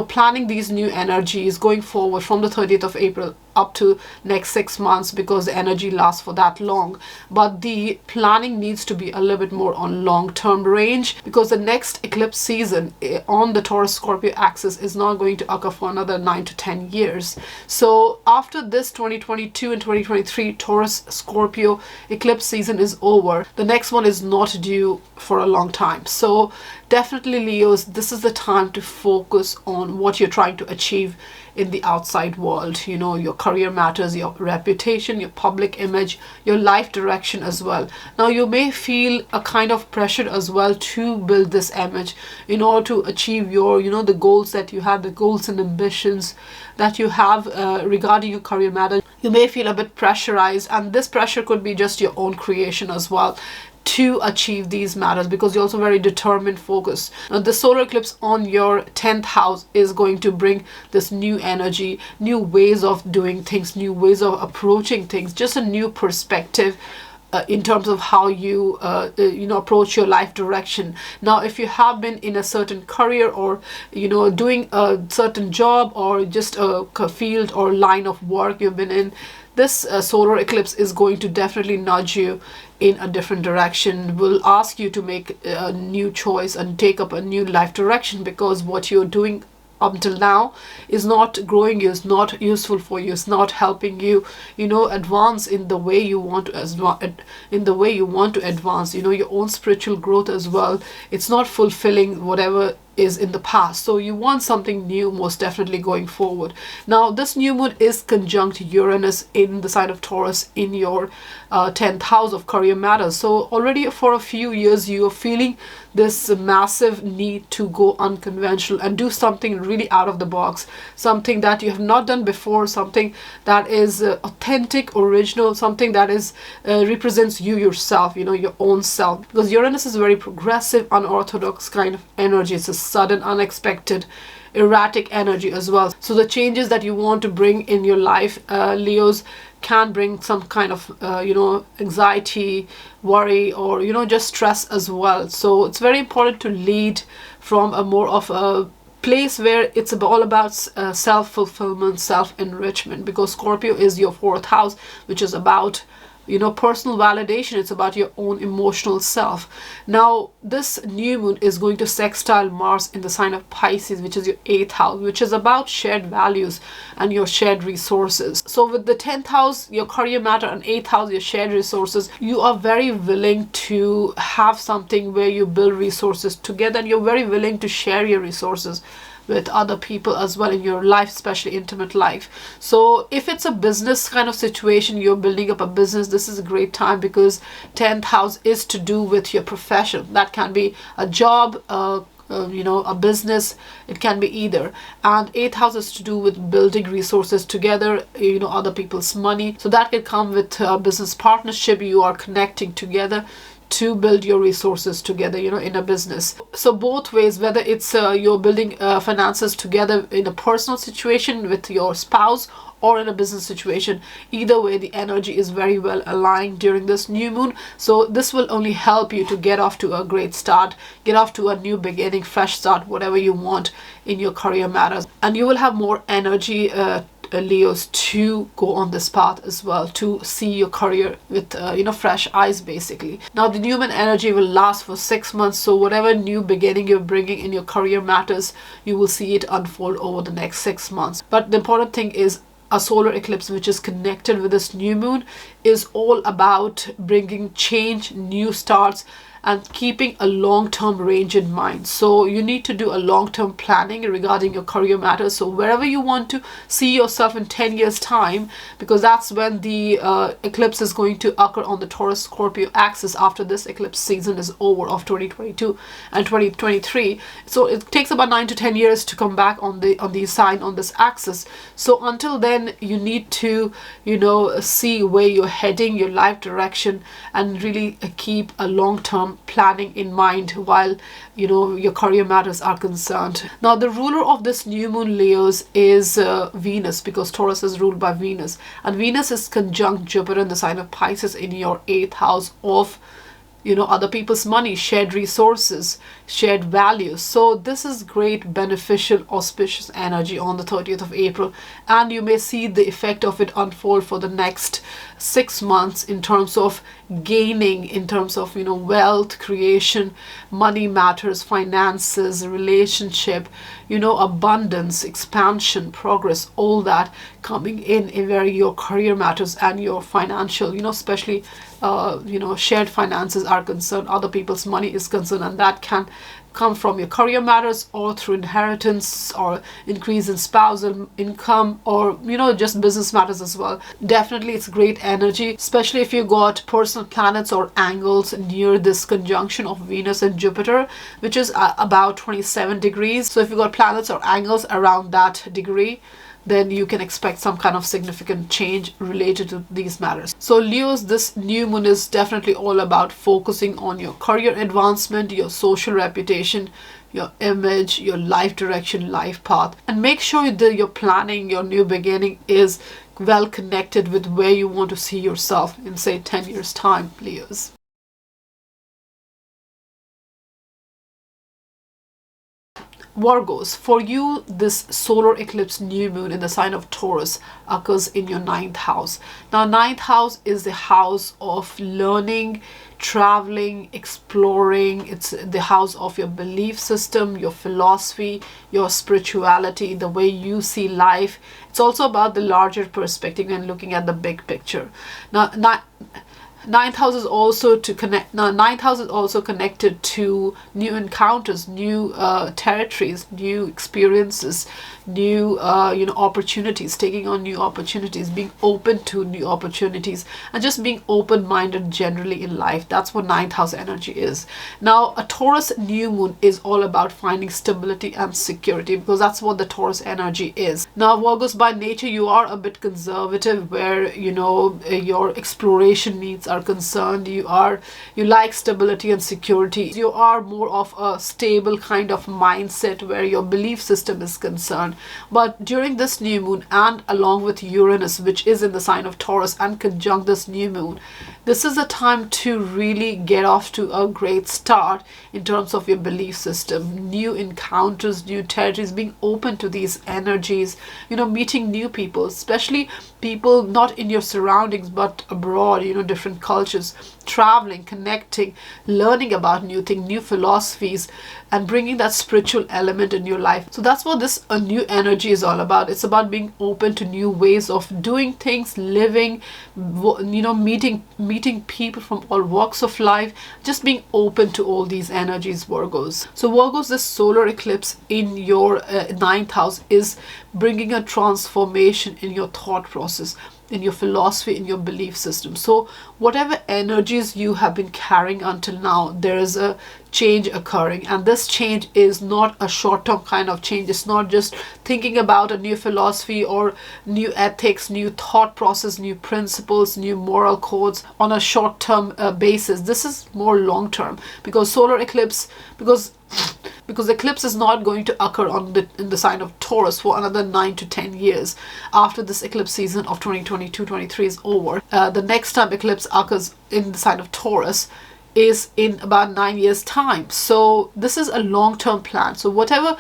planning these new energies going forward from the 30th of April up to next 6 months, because the energy lasts for that long. But the planning needs to be a little bit more on long-term range, because the next eclipse season on the Taurus Scorpio axis is not going to occur for another 9 to 10 years. So after this 2022 and 2023 Taurus Scorpio eclipse season is over, the next one is not due for a long time. So definitely Leos, this is the time to focus on what you're trying to achieve in the outside world, your career matters, your reputation, your public image, your life direction as well. Now you may feel a kind of pressure as well to build this image in order to achieve your, the goals that you have, the goals and ambitions that you have regarding your career matter. You may feel a bit pressurized, and this pressure could be just your own creation as well to achieve these matters, because you're also very determined, focused. Now the solar eclipse on your 10th house is going to bring this new energy, new ways of doing things, new ways of approaching things, just a new perspective in terms of how you approach your life direction. Now if you have been in a certain career, or doing a certain job, or just a field or line of work you've been in, this solar eclipse is going to definitely nudge you in a different direction, will ask you to make a new choice and take up a new life direction, because what you're doing up until now is not growing you, is not useful for you, is not helping you, advance in the way you want to advance, your own spiritual growth as well. It's not fulfilling whatever is in the past. So you want something new, most definitely, going forward. Now this new moon is conjunct Uranus in the sign of Taurus in your 10th house of career matters. So already for a few years you are feeling this massive need to go unconventional and do something really out of the box, something that you have not done before, something that is authentic, original, something that is represents you yourself, your own self, because Uranus is very progressive, unorthodox kind of energy. It's a sudden, unexpected, erratic energy as well. So the changes that you want to bring in your life, Leos, can bring some kind of anxiety, worry, or just stress as well. So it's very important to lead from a more of a place where it's all about self-fulfillment, self-enrichment, because Scorpio is your 4th house, which is about personal validation. It's about your own emotional self. Now this new moon is going to sextile Mars in the sign of Pisces, which is your 8th house, which is about shared values and your shared resources. So with the 10th house, your career matter, and 8th house, your shared resources, you are very willing to have something where you build resources together, and you're very willing to share your resources with other people as well in your life, especially intimate life. So if it's a business kind of situation, you're building up a business, this is a great time, because 10th house is to do with your profession. That can be a job, a business, it can be either. And 8th house is to do with building resources together, other people's money. So that can come with a business partnership. You are connecting together to build your resources together, in a business. So both ways, whether it's you're building finances together in a personal situation with your spouse, or in a business situation, either way the energy is very well aligned during this new moon. So this will only help you to get off to a great start, get off to a new beginning, fresh start, whatever you want in your career matters, and you will have more energy Leos to go on this path as well, to see your career with fresh eyes basically. Now the new moon energy will last for 6 months, so whatever new beginning you're bringing in your career matters, you will see it unfold over the next 6 months. But the important thing is, a solar eclipse which is connected with this new moon is all about bringing change, new starts, and keeping a long-term range in mind. So you need to do a long-term planning regarding your career matters. So wherever you want to see yourself in 10 years time, because that's when the eclipse is going to occur on the Taurus Scorpio axis after this eclipse season is over of 2022 and 2023. So it takes about 9 to 10 years to come back on the sign on this axis. So until then, you need to see where you're heading, your life direction, and really keep a long-term planning in mind while your career matters are concerned. Now the ruler of this new moon, Leos, is Venus, because Taurus is ruled by Venus, and Venus is conjunct Jupiter in the sign of Pisces in your 8th house of other people's money, shared resources, shared values. So this is great, beneficial, auspicious energy on the 30th of April, and you may see the effect of it unfold for the next 6 months in terms of gaining, in terms of wealth creation, money matters, finances, relationship, abundance, expansion, progress, all that coming in where your career matters and your financial, especially shared finances are concerned, other people's money is concerned, and that can come from your career matters or through inheritance or increase in spousal income, or just business matters as well. Definitely it's great energy, especially if you got personal planets or angles near this conjunction of Venus and Jupiter, which is about 27 degrees. So if you got planets or angles around that degree, then you can expect some kind of significant change related to these matters. So Leos, this new moon is definitely all about focusing on your career advancement, your social reputation, your image, your life direction, life path, and make sure that your planning, your new beginning is well connected with where you want to see yourself in, say, 10 years time, Leos. Virgos, for you, this solar eclipse new moon in the sign of Taurus occurs in your 9th house. Now, 9th house is the house of learning, traveling, exploring. It's the house of your belief system, your philosophy, your spirituality, the way you see life. It's also about the larger perspective and looking at the big picture. Now, ninth house is also connected to new encounters, new territories, new experiences, new opportunities, taking on new opportunities, being open to new opportunities, and just being open-minded generally in life. That's what 9th house energy is. Now, a Taurus new moon is all about finding stability and security, because that's what the Taurus energy is. Now, Virgos, by nature, you are a bit conservative, where your exploration needs are concerned. You like stability and security. You are more of a stable kind of mindset where your belief system is concerned. But during this new moon, and along with Uranus, which is in the sign of Taurus and conjunct this new moon, this is a time to really get off to a great start in terms of your belief system, new encounters, new territories, being open to these energies, meeting new people, especially people not in your surroundings but abroad, different cultures, traveling, connecting, learning about new things, new philosophies, and bringing that spiritual element in your life. So that's what this new energy is all about. It's about being open to new ways of doing things, living, meeting people from all walks of life, just being open to all these energies, Virgos. So Virgos, this solar eclipse in your 9th house is bringing a transformation in your thought process, in your philosophy, in your belief system. So whatever energies you have been carrying until now, there is a change occurring, and this change is not a short-term kind of change. It's not just thinking about a new philosophy or new ethics, new thought process, new principles, new moral codes on a short-term basis. This is more long-term, because solar eclipse, because eclipse is not going to occur in the sign of Taurus for another 9 to 10 years. After this eclipse season of 2022-23 is over, the next time eclipse occurs in the sign of Taurus is in about 9 years time. So this is a long-term plan. So whatever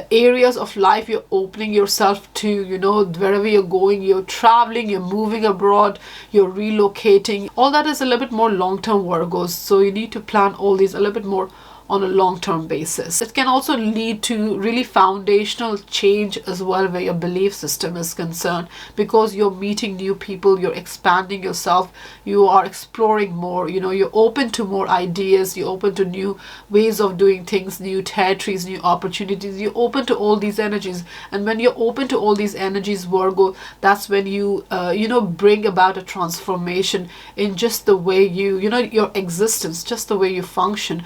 areas of life you're opening yourself to, you know, wherever you're going, you're traveling, you're moving abroad, you're relocating, all that is a little bit more long-term, Virgos. So you need to plan all these a little bit more on a long-term basis. It can also lead to really foundational change as well, where your belief system is concerned, because you're meeting new people, you're expanding yourself, you are exploring more, you know, you're open to more ideas, you're open to new ways of doing things, new territories, new opportunities. You're open to all these energies, and when you're open to all these energies, Virgo, that's when you you know, bring about a transformation in just the way you know, your existence, just the way you function,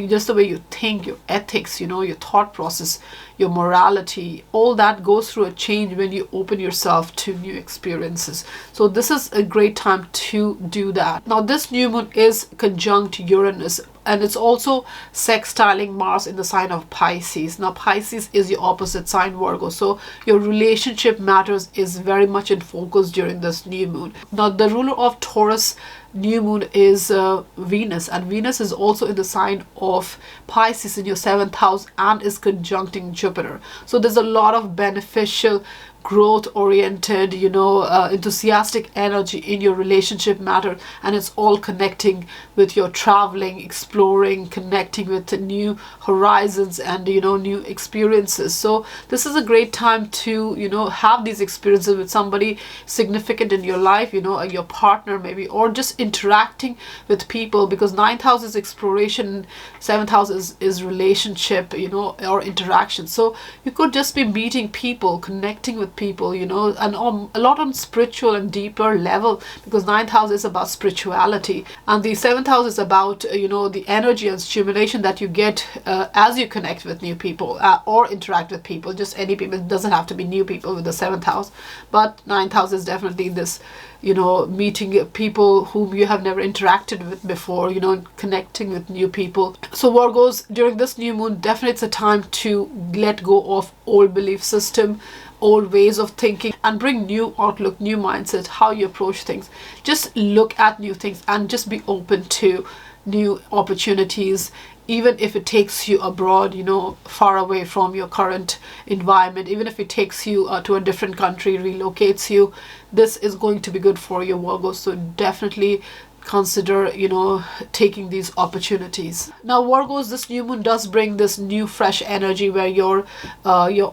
just the way you think, your ethics, you know, your thought process, your morality, all that goes through a change when you open yourself to new experiences. So this is a great time to do that. Now this new moon is conjunct Uranus, and it's also sextiling Mars in the sign of Pisces. Now Pisces is your opposite sign, Virgo, so your relationship matters is very much in focus during this new moon. Now the ruler of Taurus new moon is Venus, and Venus is also in the sign of Pisces in your 7th house and is conjuncting Jupiter. So there's a lot of beneficial, growth oriented, you know, enthusiastic energy in your relationship matter, and it's all connecting with your traveling, exploring, connecting with new horizons and, you know, new experiences. So this is a great time to, you know, have these experiences with somebody significant in your life, you know, your partner maybe, or just interacting with people, because 9th house is exploration, 7th house is relationship, you know, or interaction. So you could just be meeting people, connecting with people, you know, and a lot on spiritual and deeper level, because 9th house is about spirituality, and the 7th house is about, you know, the energy and stimulation that you get as you connect with new people or interact with people, just any people. It doesn't have to be new people with the 7th house, but 9th house is definitely this, you know, meeting people whom you have never interacted with before, you know, connecting with new people. So Virgos, during this new moon, definitely it's a time to let go of old belief system, old ways of thinking, and bring new outlook, new mindset, how you approach things. Just look at new things and just be open to new opportunities, even if it takes you abroad, you know, far away from your current environment, even if it takes you to a different country, relocates you. This is going to be good for your Virgo, so definitely consider, you know, taking these opportunities. Now Virgos, this new moon does bring this new fresh energy where your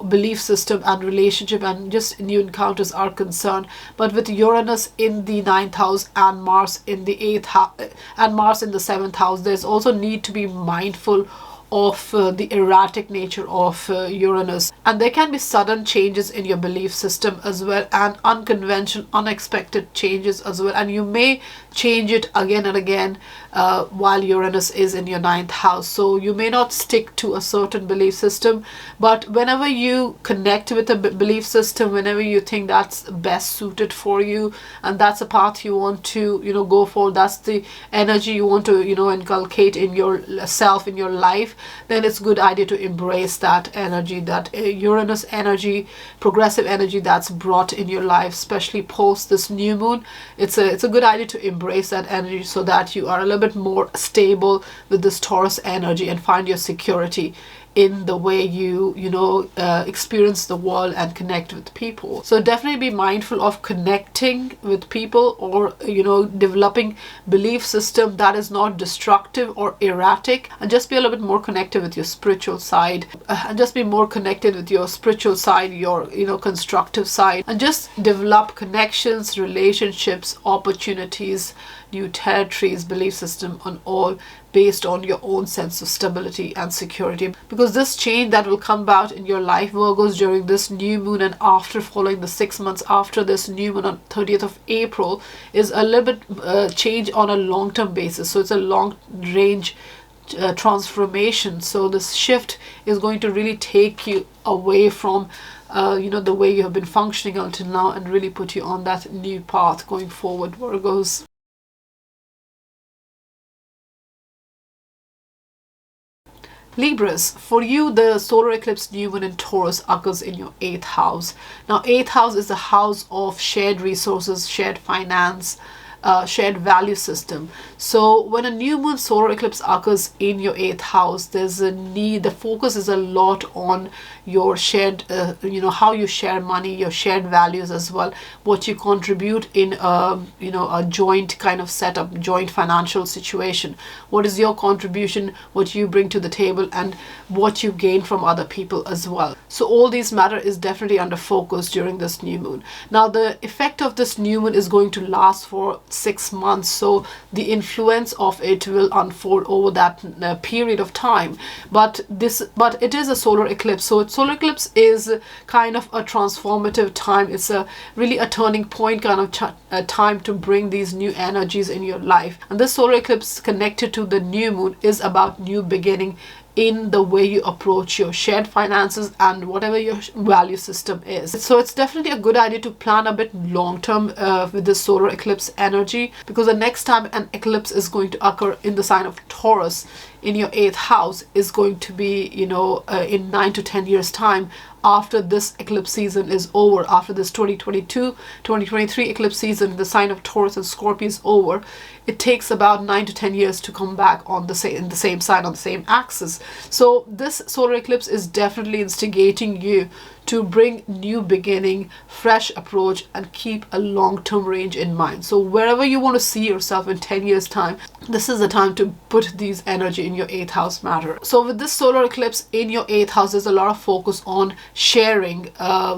belief system and relationship and just new encounters are concerned. But with Uranus in the 9th house and Mars in the 8th house and Mars in the 7th house, there's also need to be mindful of the erratic nature of Uranus, and there can be sudden changes in your belief system as well, and unconventional, unexpected changes as well, and you may change it again and again while Uranus is in your 9th house. So you may not stick to a certain belief system, but whenever you connect with a belief system, whenever you think that's best suited for you and that's a path you want to, you know, go for, that's the energy you want to, you know, inculcate in yourself, in your life, then it's a good idea to embrace that energy, that Uranus energy, progressive energy that's brought in your life, especially post this new moon. It's a good idea to embrace that energy so that you are a little bit more stable with this Taurus energy and find your security in the way you experience the world and connect with people. So definitely be mindful of connecting with people, or developing belief system that is not destructive or erratic, and just be a little bit more connected with your spiritual side, and just be more connected with your spiritual side, your constructive side, and just develop connections, relationships, opportunities, new territories, belief system, and all based on your own sense of stability and security. Because this change that will come about in your life, Virgos, during this new moon and after, following the 6 months after this new moon on 30th of April, is a little bit change on a long-term basis. So it's a long-range transformation. So this shift is going to really take you away from the way you have been functioning until now, and really put you on that new path going forward, Virgos. Libras, for you, the solar eclipse new moon in Taurus occurs in your 8th house. Now, 8th house is the house of shared resources, shared finance, shared value system. So when a new moon solar eclipse occurs in your 8th house, there's a need, the focus is a lot on your shared, how you share money, your shared values as well, what you contribute in a joint kind of setup, joint financial situation. What is your contribution, what you bring to the table, and what you gain from other people as well. So all these matter is definitely under focus during this new moon. Now the effect of this new moon is going to last for 6 months, so the influence of it will unfold over that period of time. But it is a solar eclipse, so solar eclipse is kind of a transformative time. It's really a turning point kind of time to bring these new energies in your life. And this solar eclipse connected to the new moon is about new beginning in the way you approach your shared finances and whatever your value system is. So it's definitely a good idea to plan a bit long term with this solar eclipse energy, because the next time an eclipse is going to occur in the sign of Taurus in your 8th house is going to be, in 9 to 10 years time, after this eclipse season is over, after this 2022-2023 eclipse season, the sign of Taurus and Scorpio is over. It takes about 9 to 10 years to come back on in the same sign, on the same axis. So this solar eclipse is definitely instigating you to bring new beginning, fresh approach, and keep a long-term range in mind. So wherever you want to see yourself in 10 years time, this is the time to put these energy in your 8th house matter. So with this solar eclipse in your 8th house, there's a lot of focus on sharing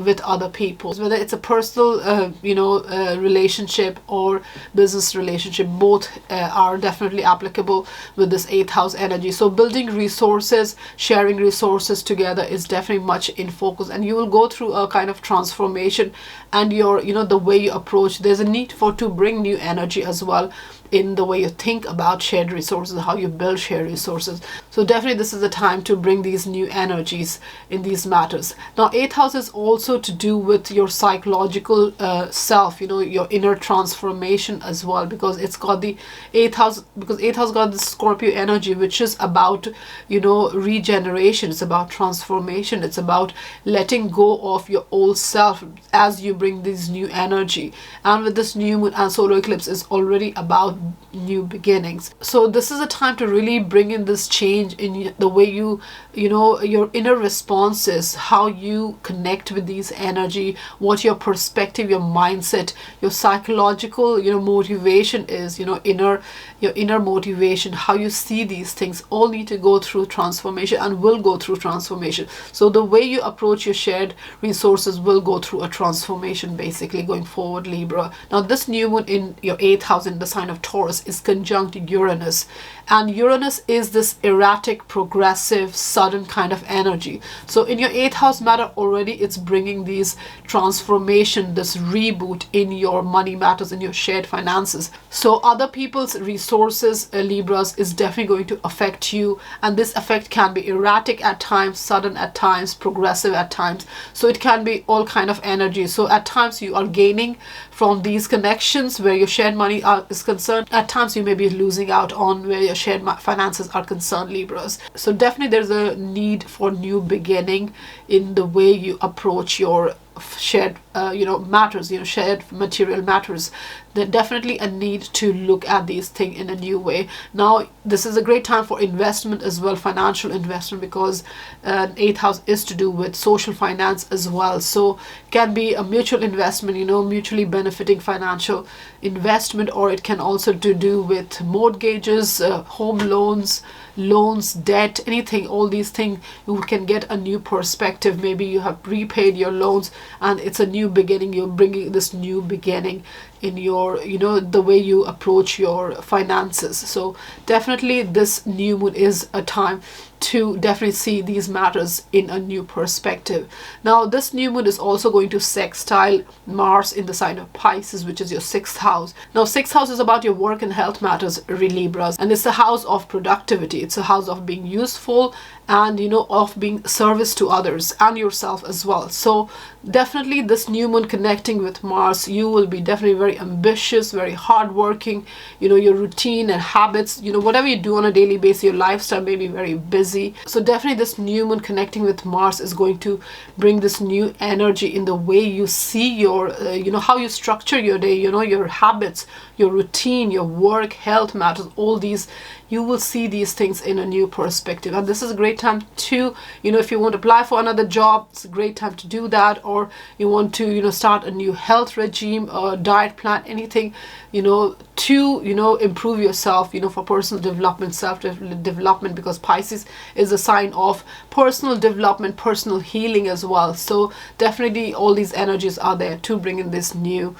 with other people, whether it's a personal relationship or business relationship. Both are definitely applicable with this 8th house energy. So building resources, sharing resources together is definitely much in focus, and you will go through a kind of transformation, and the way you approach, there's a need to bring new energy as well in the way you think about shared resources, how you build shared resources. So definitely this is the time to bring these new energies in these matters. Now 8th house is also to do with your psychological self, your inner transformation as well, because it's got the 8th house, because 8th house got the Scorpio energy, which is about regeneration, it's about transformation, it's about letting go of your old self as you bring this new energy. And with this new moon and solar eclipse is already about new beginnings. So this is a time to really bring in this change in the way your inner responses, how you connect with these energy, what your perspective, your mindset, your psychological motivation is, your inner motivation, how you see these things, all need to go through transformation and will go through transformation. So the way you approach your shared resources will go through a transformation basically going forward, Libra. Now this new moon in your 8th house in the sign of Taurus is conjunct Uranus, and Uranus is this erratic, progressive, sudden kind of energy. So in your 8th house matter already, it's bringing these transformation, this reboot in your money matters, in your shared finances. So other people's resources, Libras, is definitely going to affect you, and this effect can be erratic at times, sudden at times, progressive at times. So it can be all kind of energy. So at times you are gaining from these connections where your shared money is concerned. At times you may be losing out on where your shared finances are concerned, Libras. So definitely there's a need for new beginning in the way you approach your shared matters, shared material matters. There's definitely a need to look at these things in a new way. Now this is a great time for investment as well, financial investment, because 8th house is to do with social finance as well. So can be a mutual investment, mutually benefiting financial investment, or it can also to do with mortgages, home loans, debt, anything. All these things you can get a new perspective. Maybe you have repaid your loans and it's a new beginning. You're bringing this new beginning in your the way you approach your finances. So definitely this new moon is a time to definitely see these matters in a new perspective. Now this new moon is also going to sextile Mars in the sign of Pisces, which is your 6th house. Now 6th house is about your work and health matters, Libras, and it's a house of productivity. It's a house of being useful and of being service to others and yourself as well. So definitely this new moon connecting with Mars, you will be definitely very very ambitious, very hardworking. Your routine and habits, whatever you do on a daily basis, your lifestyle may be very busy. So definitely this new moon connecting with Mars is going to bring this new energy in the way you see your, how you structure your day, your habits, your routine, your work, health matters, all these, you will see these things in a new perspective. And this is a great time to, if you want to apply for another job, it's a great time to do that. Or you want to, start a new health regime or diet plan, anything, to, improve yourself, for personal development, self-development, because Pisces is a sign of personal development, personal healing as well. So definitely all these energies are there to bring in this new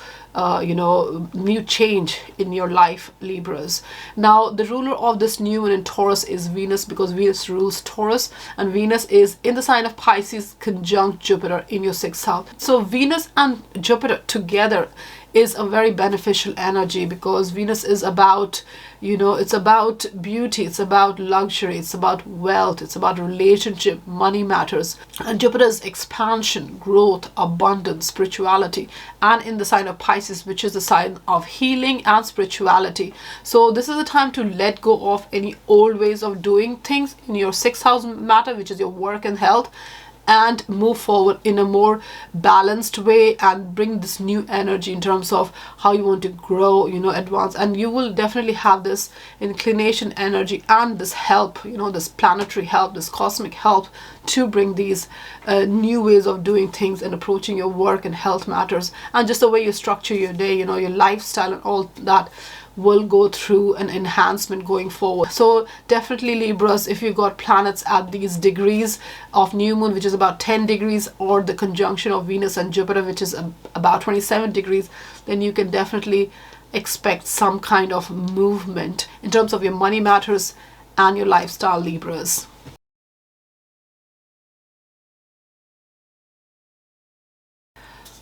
new change in your life, Libras. Now, the ruler of this new moon in Taurus is Venus, because Venus rules Taurus, and Venus is in the sign of Pisces, conjunct Jupiter in your 6th house. So Venus and Jupiter together is a very beneficial energy, because Venus is about, it's about beauty, it's about luxury, it's about wealth, it's about relationship, money matters. And Jupiter is expansion, growth, abundance, spirituality, and in the sign of Pisces, which is the sign of healing and spirituality. So this is the time to let go of any old ways of doing things in your 6th house matter, which is your work and health, and move forward in a more balanced way and bring this new energy in terms of how you want to grow, advance. And you will definitely have this inclination energy and this help, this planetary help, this cosmic help to bring these new ways of doing things and approaching your work and health matters, and just the way you structure your day, your lifestyle and all that will go through an enhancement going forward. So definitely Libras, if you got planets at these degrees of new moon, which is about 10 degrees, or the conjunction of Venus and Jupiter, which is about 27 degrees, then you can definitely expect some kind of movement in terms of your money matters and your lifestyle, Libras.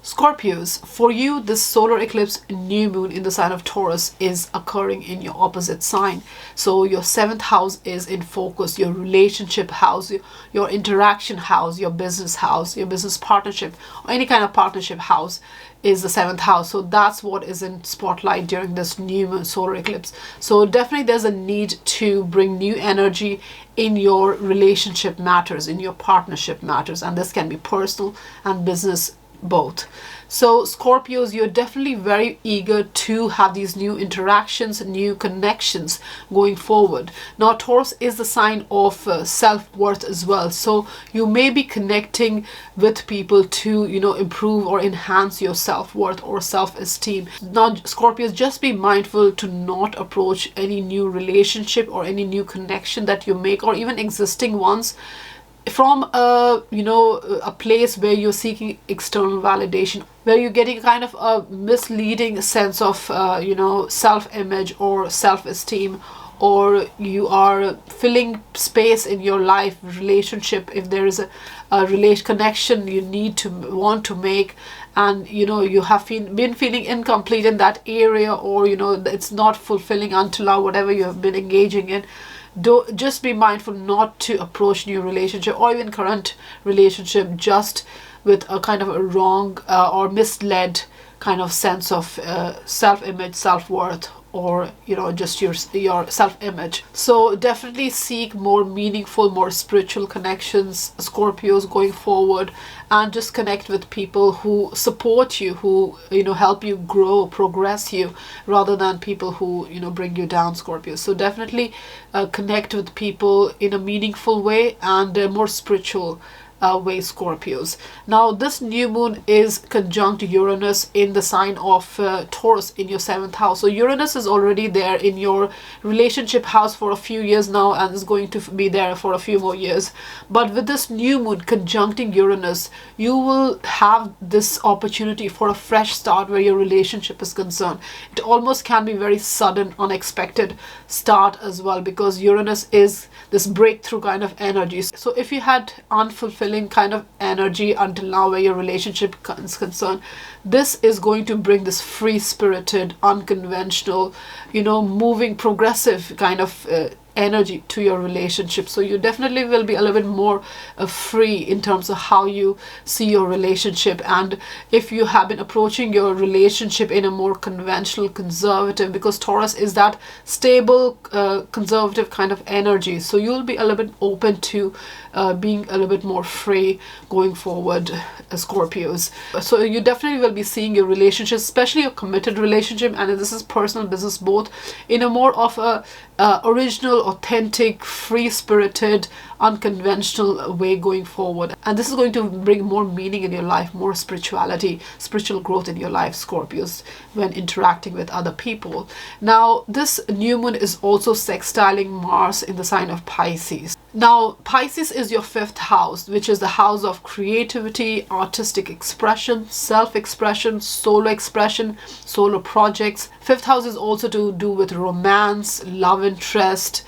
Scorpios, for you, this solar eclipse new moon in the sign of Taurus is occurring in your opposite sign. So your 7th house is in focus, your relationship house, your interaction house, your business partnership, or any kind of partnership house is the 7th house. So that's what is in spotlight during this new moon solar eclipse. So definitely there's a need to bring new energy in your relationship matters, in your partnership matters, and this can be personal and business both. So Scorpios, you're definitely very eager to have these new interactions, new connections going forward. Now Taurus is the sign of self-worth as well, so you may be connecting with people to improve or enhance your self-worth or self-esteem. Now Scorpios, just be mindful to not approach any new relationship or any new connection that you make, or even existing ones, from a place where you're seeking external validation, where you're getting kind of a misleading sense of self-image or self-esteem, or you are filling space in your life relationship if there is a relation connection you want to make, and you have been feeling incomplete in that area, or it's not fulfilling until now whatever you have been engaging in. Just be mindful not to approach new relationship or even current relationship just with a kind of a wrong or misled kind of sense of self-image, self-worth, or just your self-image. So definitely seek more meaningful, more spiritual connections, Scorpios, going forward, and just connect with people who support you, who help you grow, progress you, rather than people who bring you down, Scorpios. So definitely connect with people in a meaningful way and more spiritual way, Scorpios. Now this new moon is conjunct Uranus in the sign of Taurus in your 7th house. So Uranus is already there in your relationship house for a few years now, and is going to be there for a few more years. But with this new moon conjuncting Uranus, you will have this opportunity for a fresh start where your relationship is concerned. It almost can be very sudden, unexpected start as well, because Uranus is this breakthrough kind of energy. So if you had unfulfilling kind of energy until now where your relationship is concerned, this is going to bring this free-spirited, unconventional, moving, progressive kind of energy to your relationship. So you definitely will be a little bit more free in terms of how you see your relationship. And if you have been approaching your relationship in a more conventional, conservative, because Taurus is that stable, conservative kind of energy, so you'll be a little bit open to being a little bit more free going forward, Scorpios. So you definitely will be seeing your relationship, especially your committed relationship, and this is personal, business, both, in a more of a original, authentic, free-spirited, unconventional way going forward. And this is going to bring more meaning in your life, more spirituality, spiritual growth in your life, Scorpios, when interacting with other people. Now, this new moon is also sextiling Mars in the sign of Pisces. Now, Pisces is your 5th house, which is the house of creativity, artistic expression, self-expression, solo expression, solo projects. 5th house is also to do with romance, love interest,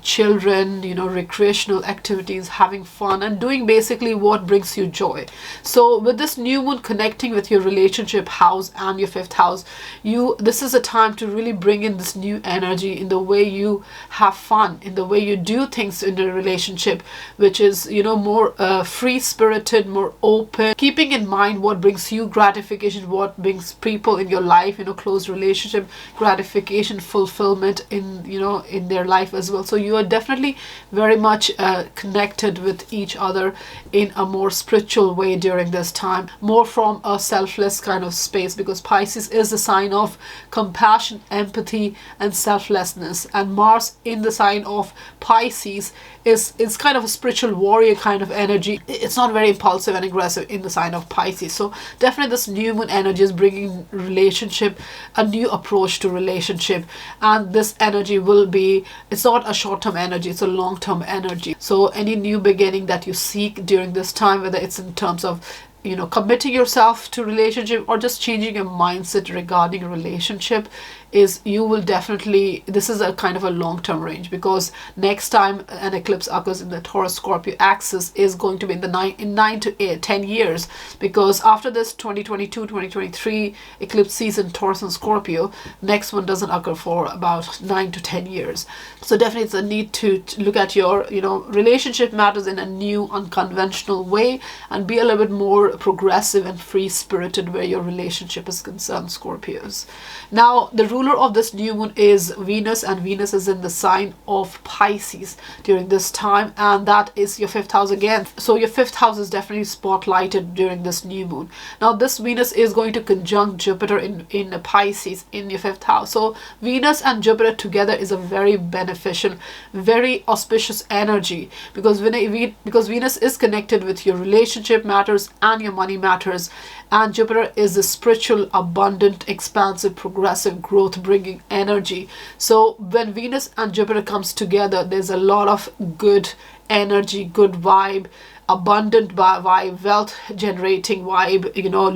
children, recreational activities, having fun, and doing basically what brings you joy. So with this new moon connecting with your relationship house and your 5th house, this is a time to really bring in this new energy in the way you have fun, in the way you do things in a relationship, which is more free-spirited, more open, keeping in mind what brings you gratification, what brings people in your life, close relationship gratification, fulfillment in their life as well. So you are definitely very much connected with each other in a more spiritual way during this time, more from a selfless kind of space, because Pisces is a sign of compassion, empathy, and selflessness. And Mars in the sign of Pisces is kind of a spiritual warrior kind of energy. It's not very impulsive and aggressive in the sign of Pisces. So definitely this new moon energy is bringing relationship, a new approach to relationship. And this energy will be, it's not a short-term energy, it's a long-term energy. So any new beginning that you seek during this time, whether it's in terms of committing yourself to relationship or just changing your mindset regarding a relationship, is you will definitely, this is a kind of a long-term range, because next time an eclipse occurs in the Taurus Scorpio axis is going to be in 9 to 10 years, because after this 2022-2023 eclipse season, Taurus and Scorpio, next one doesn't occur for about 9 to 10 years. So definitely it's a need to look at your relationship matters in a new, unconventional way, and be a little bit more progressive and free-spirited where your relationship is concerned, Scorpios. Now, the ruler of this new moon is Venus, and Venus is in the sign of Pisces during this time, and that is your 5th house again. So your 5th house is definitely spotlighted during this new moon. Now this Venus is going to conjunct Jupiter in Pisces in your 5th house. So Venus and Jupiter together is a very beneficial, very auspicious energy, because Venus is connected with your relationship matters and your money matters, and Jupiter is the spiritual, abundant, expansive, progressive, growth bringing energy. So when Venus and Jupiter comes together, there's a lot of good energy, good vibe, abundant vibe, wealth generating vibe,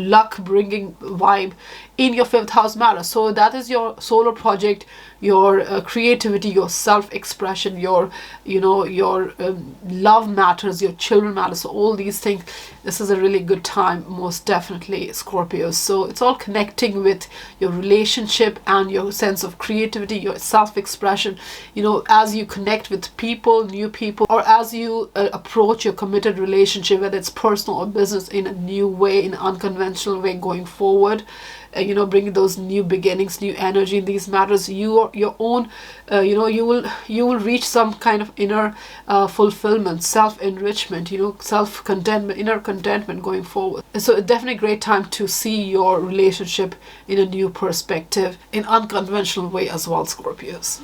luck bringing vibe in your 5th house matter. So that is your solar project, your creativity, your self-expression, your love matters, your children matter. So all these things, this is a really good time, most definitely, Scorpios. So it's all connecting with your relationship and your sense of creativity, your self-expression, as you connect with people, new people, or as you approach your committed relationship, whether it's personal or business, in a new way, in an unconventional way going forward. Bringing those new beginnings, new energy in these matters, your own, you will reach some kind of inner fulfillment, self-enrichment, self-contentment, inner contentment going forward. So it's definitely a great time to see your relationship in a new perspective, in unconventional way as well, Scorpios.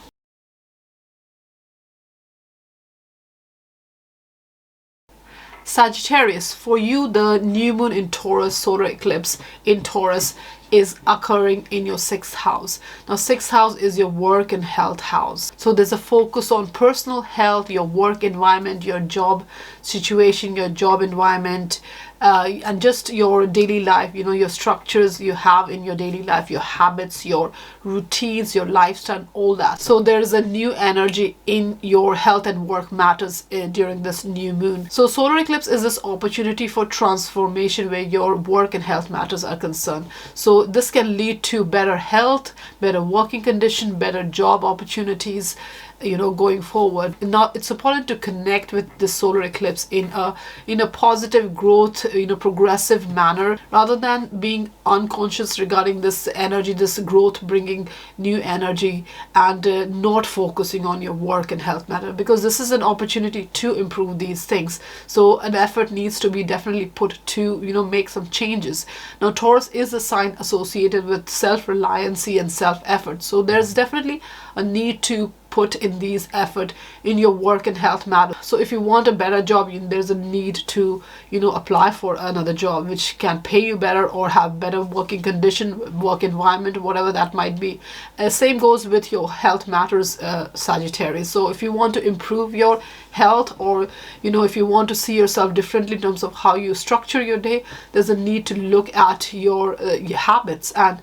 Sagittarius, for you, the new moon in Taurus, solar eclipse in Taurus, is occurring in your 6th house. Now 6th house is your work and health house. So there's a focus on personal health, your work environment, your job situation, your job environment, and just your daily life, your structures you have in your daily life, your habits, your routines, your lifestyle, all that. So there is a new energy in your health and work matters during this new moon. So solar eclipse is this opportunity for transformation where your work and health matters are concerned. So this can lead to better health, better working condition, better job opportunities, going forward. Now it's important to connect with this solar eclipse in a positive growth, progressive manner, rather than being unconscious regarding this energy, this growth bringing new energy, and not focusing on your work and health matter, because this is an opportunity to improve these things. So an effort needs to be definitely put to make some changes. Now Taurus is a sign associated with self-reliancy and self-effort, so there's definitely a need to put in these effort in your work and health matter. So if you want a better job, there's a need to apply for another job which can pay you better or have better working condition, work environment, whatever that might be. Same goes with your health matters, Sagittarius. So if you want to improve your health, or if you want to see yourself differently in terms of how you structure your day, there's a need to look at your habits and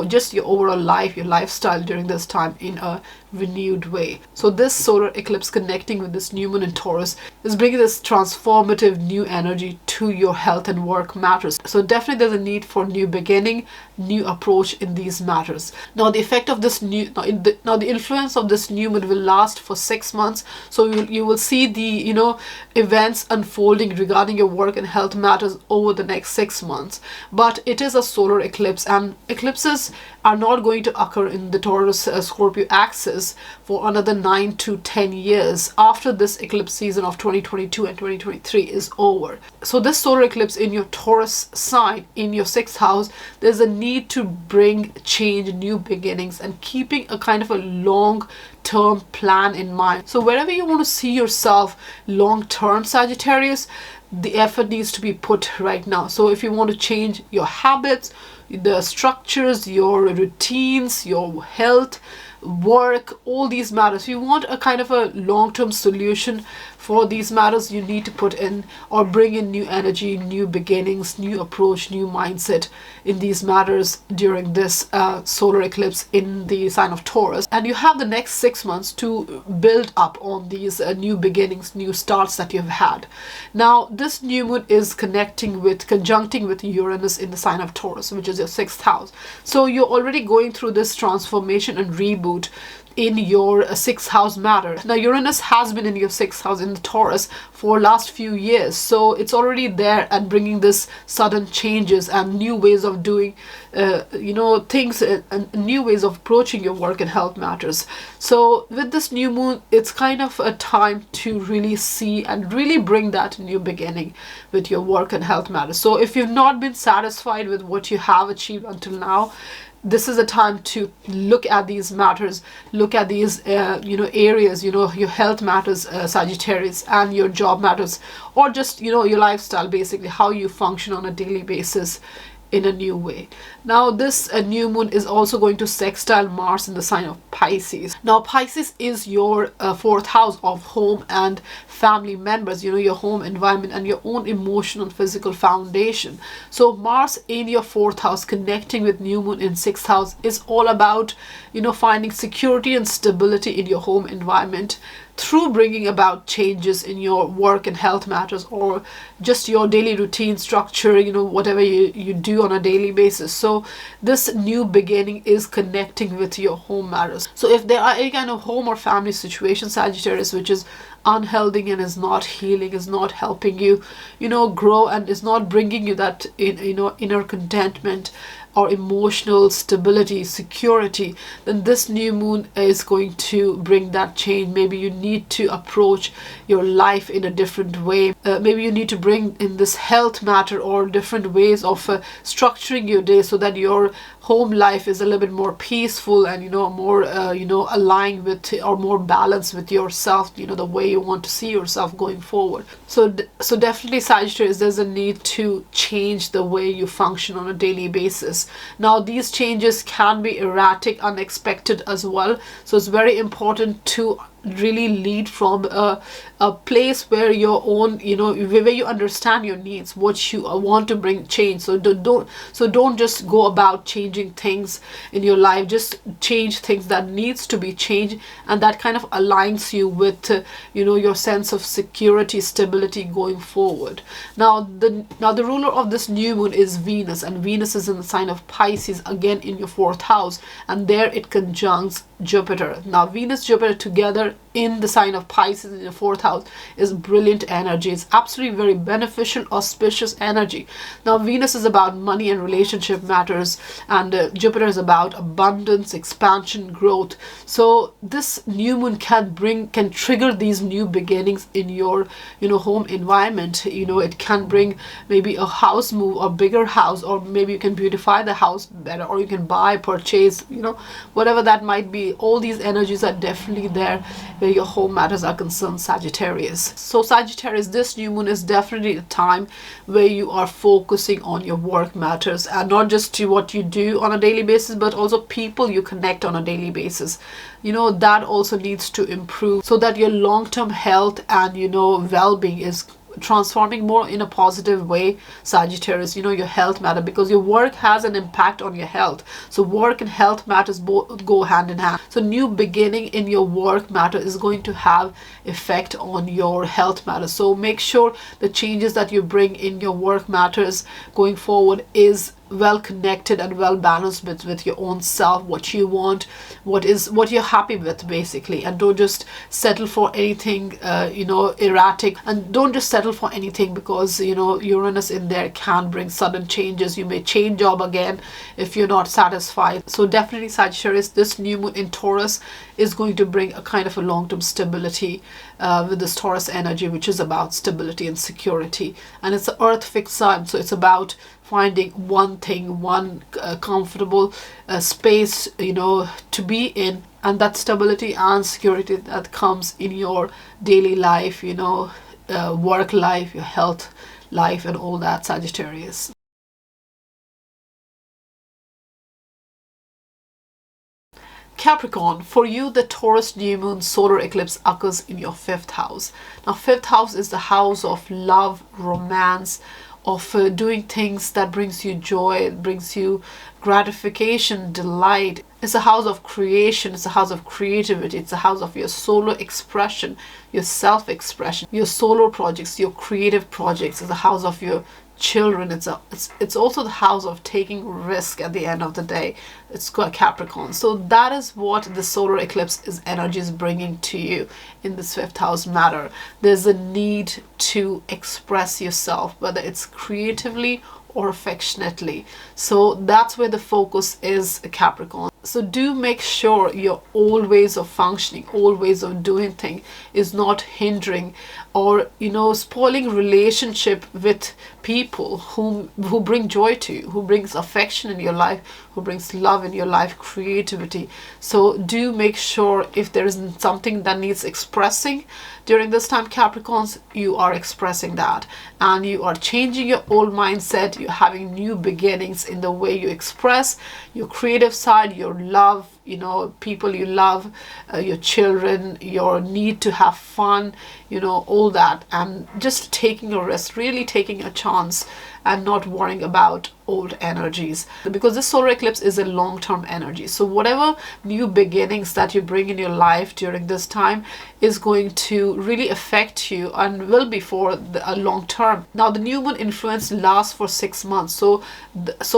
just your overall life, your lifestyle during this time in a renewed way. So this solar eclipse connecting with this new moon in Taurus is bringing this transformative new energy to your health and work matters. So definitely there's a need for new beginning, new approach in these matters. Now the effect of this the influence of this new moon will last for 6 months. So you will see the events unfolding regarding your work and health matters over the next 6 months. But it is a solar eclipse, and eclipses are not going to occur in the Taurus Scorpio axis for another 9 to 10 years after this eclipse season of 2022 and 2023 is over. So this solar eclipse in your Taurus sign in your 6th house, there's a need to bring change, new beginnings, and keeping a kind of a long-term plan in mind. So wherever you want to see yourself long-term, Sagittarius, the effort needs to be put right now. So if you want to change your habits, the structures, your routines, your health, work, all these matters, you want a kind of a long-term solution for these matters, you need to put in or bring in new energy, new beginnings, new approach, new mindset in these matters during this solar eclipse in the sign of Taurus. And you have the next 6 months to build up on these new beginnings, new starts that you've had. Now this new moon is conjuncting with Uranus in the sign of Taurus, which is your 6th house. So you're already going through this transformation and reboot in your 6th house matter. Now Uranus has been in your 6th house in the Taurus for last few years, so it's already there and bringing this sudden changes and new ways of doing things and new ways of approaching your work and health matters. So with this new moon, it's kind of a time to really see and really bring that new beginning with your work and health matters. So if you've not been satisfied with what you have achieved until now, this is a time to look at these matters, look at these areas, your health matters, Sagittarius, and your job matters, or just your lifestyle, basically how you function on a daily basis in a new way. Now this new moon is also going to sextile Mars in the sign of Pisces. Now Pisces is your 4th house of home and family members, your home environment and your own emotional and physical foundation. So Mars in your 4th house connecting with new moon in 6th house is all about finding security and stability in your home environment through bringing about changes in your work and health matters, or just your daily routine structure, whatever you do on a daily basis. So this new beginning is connecting with your home matters. So if there are any kind of home or family situation, Sagittarius, which is unhealthy and is not healing, is not helping you grow, and is not bringing you that inner contentment or emotional stability, security, then this new moon is going to bring that change. Maybe you need to approach your life in a different way. Maybe you need to bring in this health matter or different ways of structuring your day so that your home life is a little bit more peaceful and more aligned with or more balanced with yourself, the way you want to see yourself going forward. So definitely, Sagittarius, there's a need to change the way you function on a daily basis. Now these changes can be erratic, unexpected as well, so it's very important to really lead from a place where your own where you understand your needs, what you want to bring change. So don't just go about changing things in your life. Just change things that needs to be changed, and that kind of aligns you with your sense of security, stability going forward. Now the ruler of this new moon is Venus, and Venus is in the sign of Pisces, again in your 4th house, and there it conjuncts Jupiter. Now Venus Jupiter together there in the sign of Pisces in the fourth house is brilliant energy. It's absolutely very beneficial, auspicious energy. Now Venus is about money and relationship matters, and Jupiter is about abundance, expansion, growth. So this new moon can trigger these new beginnings in your home environment. It can bring maybe a house move or bigger house, or maybe you can beautify the house better, or you can buy, purchase, whatever that might be. All these energies are definitely there where your home matters are concerned, Sagittarius. So Sagittarius, this new moon is definitely a time where you are focusing on your work matters, and not just to what you do on a daily basis, but also people you connect on a daily basis. That also needs to improve so that your long-term health and well-being is transforming more in a positive way, Sagittarius. Your health matter, because your work has an impact on your health. So work and health matters both go hand in hand. So new beginning in your work matter is going to have effect on your health matter. So make sure the changes that you bring in your work matters going forward is well connected and well balanced with your own self, what you want, what you're happy with, basically. And don't just settle for anything erratic, and don't just settle for anything, because Uranus in there can bring sudden changes. You may change job again if you're not satisfied. So definitely, Sagittarius, this new moon in Taurus is going to bring a kind of a long-term stability with this Taurus energy, which is about stability and security. And it's an earth fixed sign, so it's about finding one thing, one comfortable space to be in, and that stability and security that comes in your daily life, work life, your health life, and all that, Sagittarius. Capricorn, for you, the Taurus new moon solar eclipse occurs in your fifth house. Now, fifth house is the house of love, romance, of doing things that brings you joy, brings you gratification, delight. It's a house of creation. It's a house of creativity. It's a house of your solar expression, your self-expression, your solar projects, your creative projects. It's a house of your children. It's also the house of taking risk at the end of the day. It's got Capricorn. So that is what the solar eclipse energy is bringing to you in this fifth house matter. There's a need to express yourself, whether it's creatively or affectionately. So that's where the focus is, Capricorn. So do make sure your old ways of functioning, old ways of doing things is not hindering or spoiling relationship with people who bring joy to you, who brings affection in your life, who brings love in your life, creativity. So do make sure if there is something that needs expressing during this time, Capricorns, you are expressing that, and you are changing your old mindset. You're having new beginnings in the way you express your creative side, your love, people you love, your children, your need to have fun, all that, and just taking a risk, really taking a chance, and not worrying about old energies, because this solar eclipse is a long-term energy. So whatever new beginnings that you bring in your life during this time is going to really affect you and will be for a long term. Now the new moon influence lasts for 6 months, so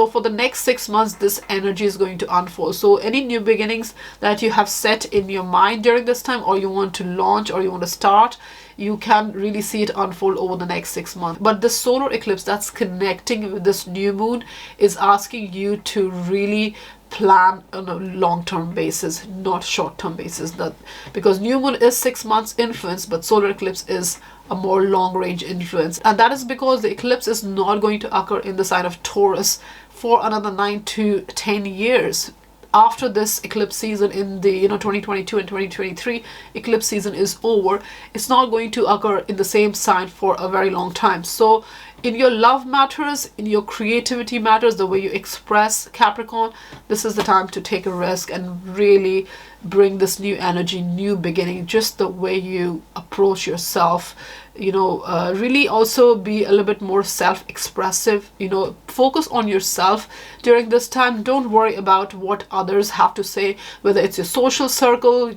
for the next 6 months this energy is going to unfold. So any new beginnings that you have set in your mind during this time, or you want to launch, or you want to start, you can really see it unfold over the next 6 months. But the solar eclipse that's connecting with this new moon is asking you to really plan on a long-term basis, not short-term basis. That because new moon is 6 months influence, but solar eclipse is a more long-range influence, and that is because the eclipse is not going to occur in the sign of Taurus for another 9 to 10 years. After this eclipse season in the 2022 and 2023 eclipse season is over, it's not going to occur in the same sign for a very long time. So in your love matters, in your creativity matters, the way you express, Capricorn, this is the time to take a risk and really bring this new energy, new beginning, just the way you approach yourself. Really also be a little bit more self-expressive, focus on yourself during this time. Don't worry about what others have to say, whether it's your social circle,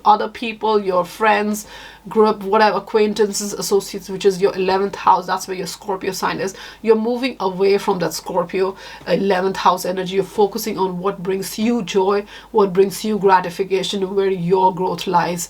other people, your friends, group, whatever, acquaintances, associates, which is your 11th house. That's where your Scorpio sign is. You're moving away from that Scorpio 11th house energy. You're focusing on what brings you joy, what brings you gratification, where your growth lies.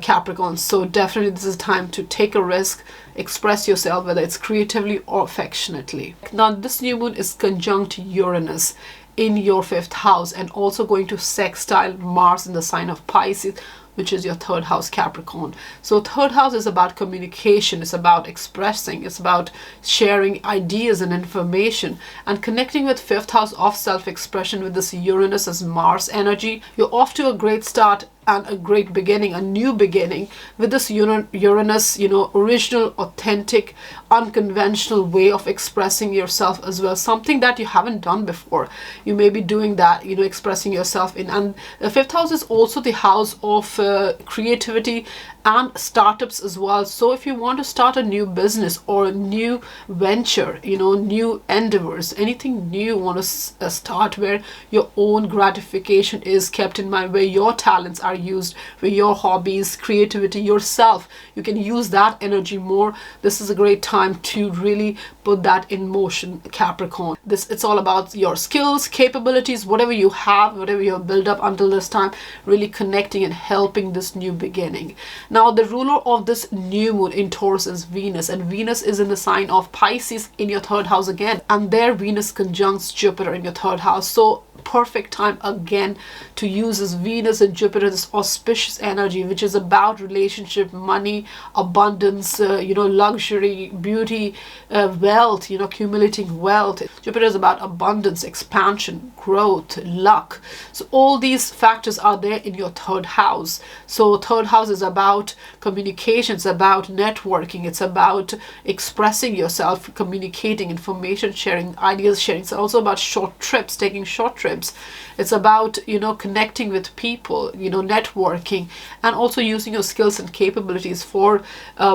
Capricorn. So definitely this is time to take a risk, express yourself, whether it's creatively or affectionately. Now this new moon is conjunct Uranus in your 5th house, and also going to sextile Mars in the sign of Pisces, which is your 3rd house, Capricorn. So 3rd house is about communication, it's about expressing, it's about sharing ideas and information, and connecting with 5th house of self-expression with this Uranus as Mars energy. You're off to a great start and a great beginning, a new beginning with this Uranus, original, authentic, unconventional way of expressing yourself as well, something that you haven't done before. You may be doing that, expressing yourself in. And the 5th house is also the house of creativity and startups as well. So if you want to start a new business or a new venture, new endeavors, anything new you want to start, where your own gratification is kept in mind, where your talents are used, where your hobbies, creativity, yourself, you can use that energy more. This is a great time to really put that in motion, Capricorn. It's all about your skills, capabilities, whatever you have, whatever you have built up until this time, really connecting and helping this new beginning. Now the ruler of this new moon in Taurus is Venus, and Venus is in the sign of Pisces in your 3rd house again, and there Venus conjuncts Jupiter in your 3rd house. So perfect time again to use this Venus and Jupiter, this auspicious energy, which is about relationship, money, abundance, luxury, beauty, wealth, accumulating wealth. Jupiter is about abundance, expansion, growth, luck. So all these factors are there in your 3rd house. So 3rd house is about communication, it's about networking, it's about expressing yourself, communicating, information sharing, ideas sharing. It's also about short trips, taking short trips. It's about connecting with people, networking, and also using your skills and capabilities for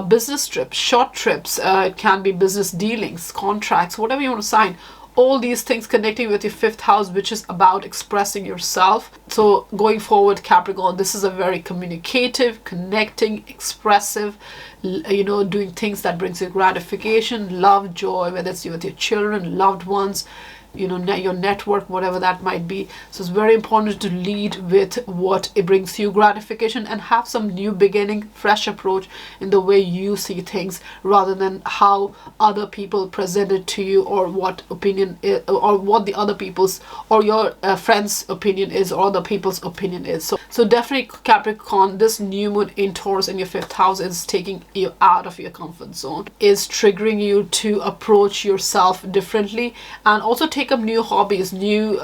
business trips, short trips. It can be business dealings, contracts, whatever you want to sign. All these things connecting with your 5th house, which is about expressing yourself. So going forward, Capricorn, this is a very communicative, connecting, expressive, doing things that brings you gratification, love, joy, whether it's with your children, loved ones, your network, whatever that might be. So it's very important to lead with what it brings you gratification, and have some new beginning, fresh approach in the way you see things, rather than how other people present it to you, or what opinion is, or what the other people's or your friends' opinion is, or other people's opinion is. So definitely, Capricorn, this new moon in Taurus in your 5th house is taking you out of your comfort zone, is triggering you to approach yourself differently, and also take up new hobbies, new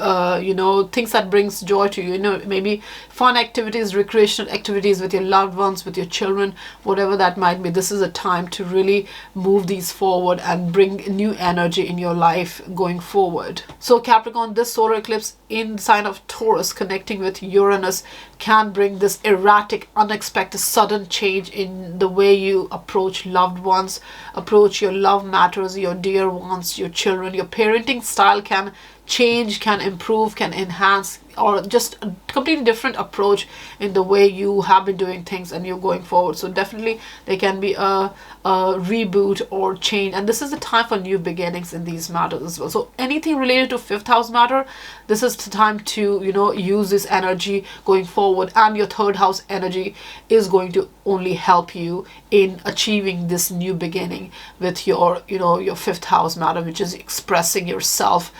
things that brings joy to you, maybe fun activities, recreational activities with your loved ones, with your children, whatever that might be. This is a time to really move these forward and bring new energy in your life going forward. So Capricorn, this solar eclipse in the sign of Taurus connecting with Uranus can bring this erratic, unexpected, sudden change in the way you approach loved ones, approach your love matters, your dear ones, your children. Your parenting style can change, can improve, can enhance, or just a completely different approach in the way you have been doing things and you're going forward. So definitely there can be a reboot or change, and this is the time for new beginnings in these matters as well. So anything related to 5th house matter, this is the time to use this energy going forward, and your 3rd house energy is going to only help you in achieving this new beginning with your your 5th house matter, which is expressing yourself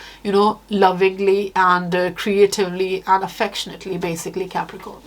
lovingly and creatively and affectionately, basically, Capricorn.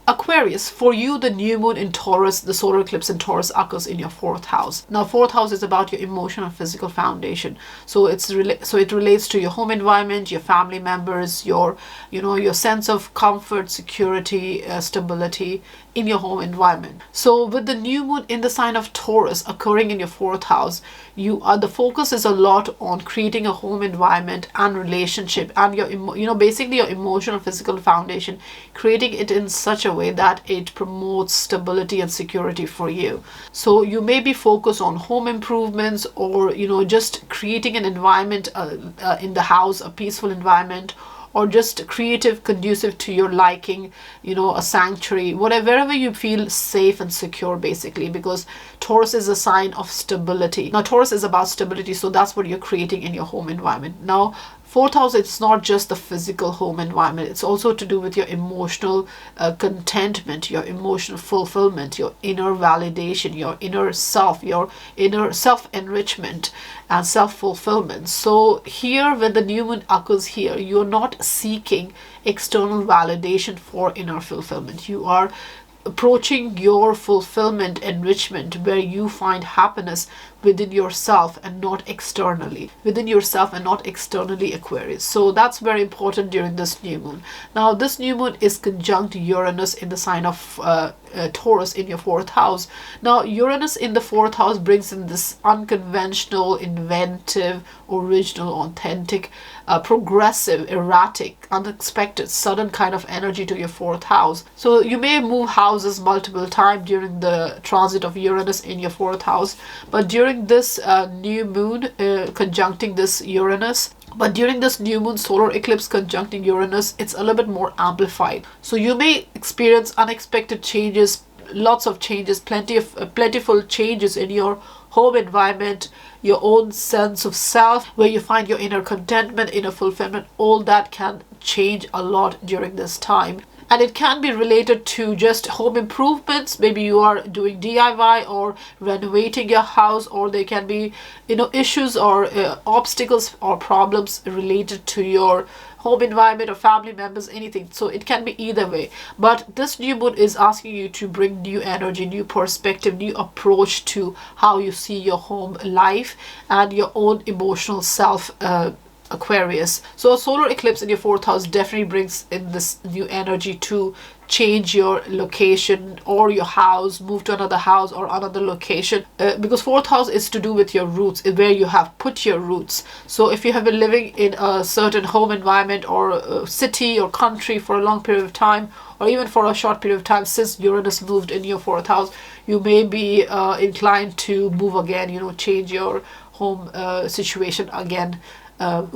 Aquarius, for you, the new moon in Taurus, the solar eclipse in Taurus occurs in your 4th house. Now 4th house is about your emotional and physical foundation. So it relates to your home environment, your family members, your your sense of comfort, security, stability in your home environment. So with the new moon in the sign of Taurus occurring in your 4th house, the focus is a lot on creating a home environment and relationship, and your basically your emotional physical foundation, creating it in such a way that it promotes stability and security for you. So you may be focused on home improvements, or just creating an environment in the house, a peaceful environment, or just creative, conducive to your liking, a sanctuary, wherever you feel safe and secure, basically, because Taurus is a sign of stability. Now Taurus is about stability, so that's what you're creating in your home environment. Now Fourth house, it's not just the physical home environment. It's also to do with your emotional contentment, your emotional fulfillment, your inner validation, your inner self-enrichment and self-fulfillment. So here, when the new moon occurs here, you're not seeking external validation for inner fulfillment. You are approaching your fulfillment, enrichment, where you find happiness within yourself and not externally. Within yourself and not externally, Aquarius. So that's very important during this new moon. Now, this new moon is conjunct Uranus in the sign of Taurus in your fourth house. Now, Uranus in the fourth house brings in this unconventional, inventive, original, authentic, progressive, erratic, unexpected, sudden kind of energy to your fourth house. So you may move houses multiple times during the transit of Uranus in your fourth house, but during this new moon conjuncting this Uranus, but during this new moon solar eclipse conjuncting Uranus, it's a little bit more amplified. So you may experience unexpected changes, lots of changes, plentiful changes in your home environment, your own sense of self, where you find your inner contentment, inner fulfillment. All that can change a lot during this time. And it can be related to just home improvements. Maybe you are doing DIY or renovating your house, or there can be, issues or obstacles or problems related to your home environment or family members, anything. So it can be either way. But this new moon is asking you to bring new energy, new perspective, new approach to how you see your home life and your own emotional self, Aquarius. So a solar eclipse in your fourth house definitely brings in this new energy to change your location or your house, move to another house or another location, because fourth house is to do with your roots, where you have put your roots. So if you have been living in a certain home environment or city or country for a long period of time, or even for a short period of time since Uranus moved in your fourth house, you may be inclined to move again, change your home situation again,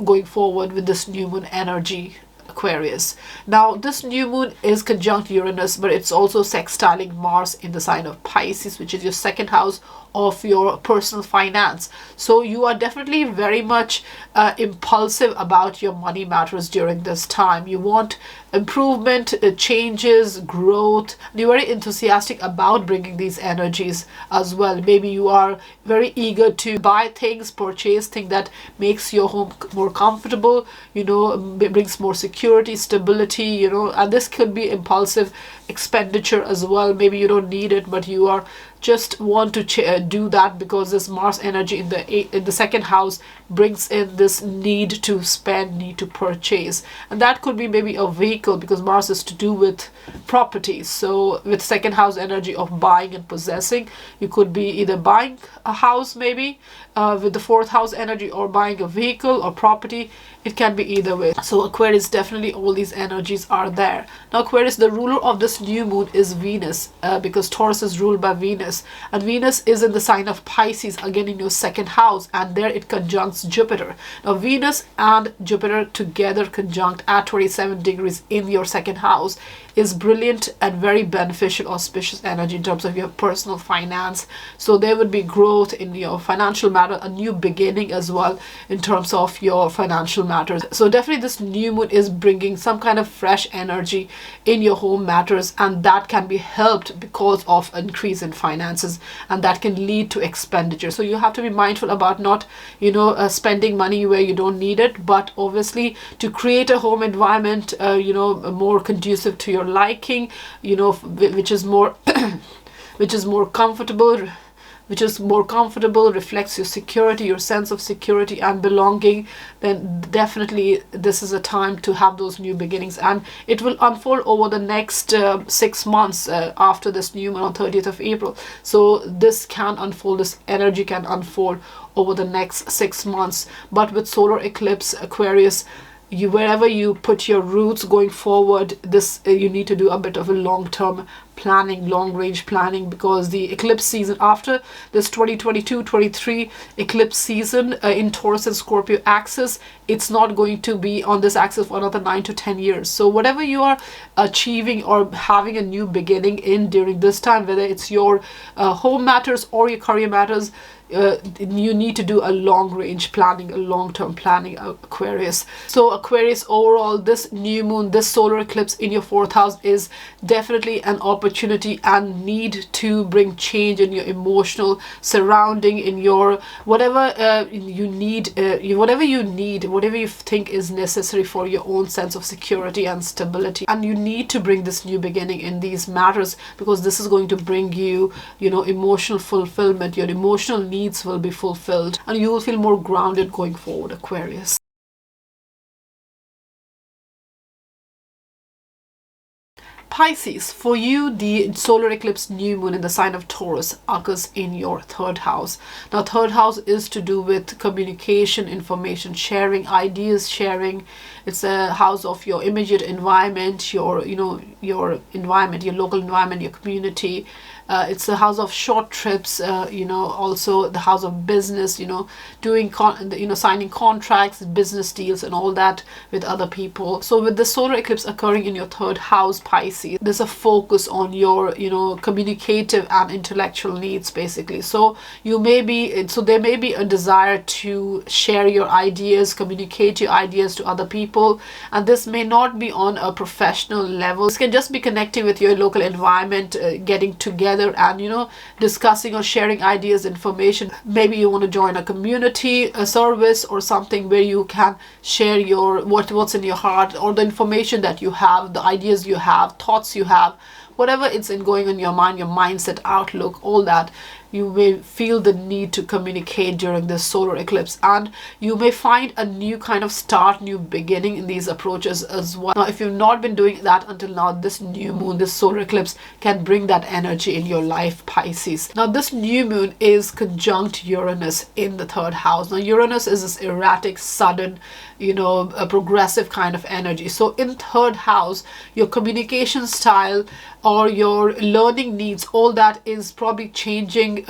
going forward with this new moon energy, Aquarius. Now, this new moon is conjunct Uranus, but it's also sextiling Mars in the sign of Pisces, which is your second house of your personal finance. So you are definitely very much impulsive about your money matters during this time. You want improvement, changes, growth. You're very enthusiastic about bringing these energies as well. Maybe you are very eager to buy things, purchase things that makes your home more comfortable, brings more security, stability, and this could be impulsive expenditure as well. Maybe you don't need it, but you are just want to do that because this Mars energy in the second house brings in this need to spend, need to purchase, and that could be maybe a vehicle, because Mars is to do with properties. So with second house energy of buying and possessing, you could be either buying a house maybe with the fourth house energy, or buying a vehicle or property. It can be either way. So Aquarius, definitely all these energies are there. Now Aquarius, the ruler of this new moon is Venus, because Taurus is ruled by Venus, and Venus is in the sign of Pisces, again in your second house, and there it conjuncts Jupiter. Now Venus and Jupiter together conjunct at 27 degrees in your second house is brilliant and very beneficial, auspicious energy in terms of your personal finance. So there would be growth in your financial matter, a new beginning as well in terms of your financial matters. So definitely this new moon is bringing some kind of fresh energy in your home matters, and that can be helped because of increase in finances, and that can lead to expenditure. So you have to be mindful about not spending money where you don't need it, but obviously to create a home environment more conducive to your liking, which is more which is more comfortable, reflects your security, your sense of security and belonging, then definitely this is a time to have those new beginnings, and it will unfold over the next 6 months after this new moon on 30th of April. So this energy can unfold over the next 6 months. But with solar eclipse, Aquarius, wherever you put your roots going forward, this you need to do a bit of a long-term planning, long range planning, because the eclipse season after this 2022-23 eclipse season in Taurus and Scorpio axis, it's not going to be on this axis for another 9 to 10 years. So whatever you are achieving or having a new beginning in during this time, whether it's your home matters or your career matters, you need to do a long range planning, a long-term planning, Aquarius. So Aquarius, overall, this new moon, this solar eclipse in your 4th house is definitely an opportunity and need to bring change in your emotional surrounding, in your whatever you need, whatever you think is necessary for your own sense of security and stability. And you need to bring this new beginning in these matters, because this is going to bring you, emotional fulfillment. Your emotional needs will be fulfilled and you will feel more grounded going forward, Aquarius. Pisces, for you, the solar eclipse new moon in the sign of Taurus occurs in your 3rd house. Now, 3rd house is to do with communication, information sharing, ideas sharing. It's a house of your immediate environment, your environment, your local environment, your community. It's a house of short trips, also the house of business, doing signing contracts, business deals and all that with other people. So with the solar eclipse occurring in your 3rd house, Pisces, there's a focus on your communicative and intellectual needs, basically. So there may be a desire to share your ideas, communicate your ideas to other people, and this may not be on a professional level. This can just be connecting with your local environment, getting together and discussing or sharing ideas, information. Maybe you want to join a community, a service or something where you can share your what's in your heart, or the information that you have, the ideas you have, thoughts you have, whatever it's going on your mind, your mindset, outlook, all that. You may feel the need to communicate during this solar eclipse, and you may find a new kind of start, new beginning in these approaches as well. Now, if you've not been doing that until now, this new moon, this solar eclipse can bring that energy in your life, Pisces. Now, this new moon is conjunct Uranus in the 3rd house. Now, Uranus is this erratic, sudden, a progressive kind of energy. So in 3rd house, your communication style or your learning needs, all that is probably changing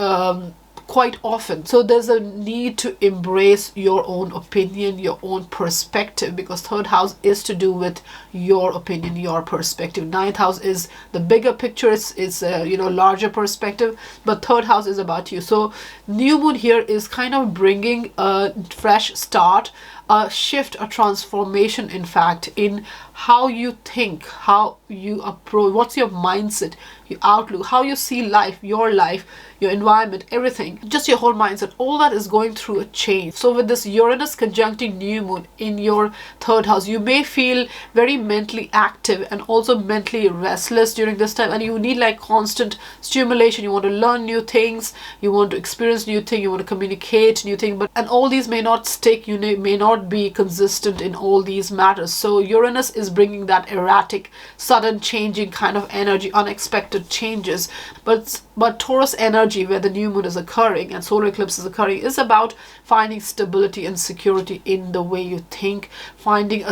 quite often. So there's a need to embrace your own opinion, your own perspective, because 3rd house is to do with your opinion, your perspective. 9th house is the bigger picture, it's larger perspective, but 3rd house is about you. So new moon here is kind of bringing a fresh start, a shift, a transformation, in fact, in how you think, how you approach, what's your mindset, your outlook, how you see life, your environment, everything, just your whole mindset. All that is going through a change. So with this Uranus conjuncting new moon in your 3rd house, you may feel very mentally active and also mentally restless during this time, and you need like constant stimulation. You want to learn new things, you want to experience new things, you want to communicate new things, and all these may not stick. You may not be consistent in all these matters. So Uranus is bringing that erratic, sudden changing kind of energy, unexpected changes. But Taurus energy, where the new moon is occurring and solar eclipse is occurring, is about finding stability and security in the way you think, finding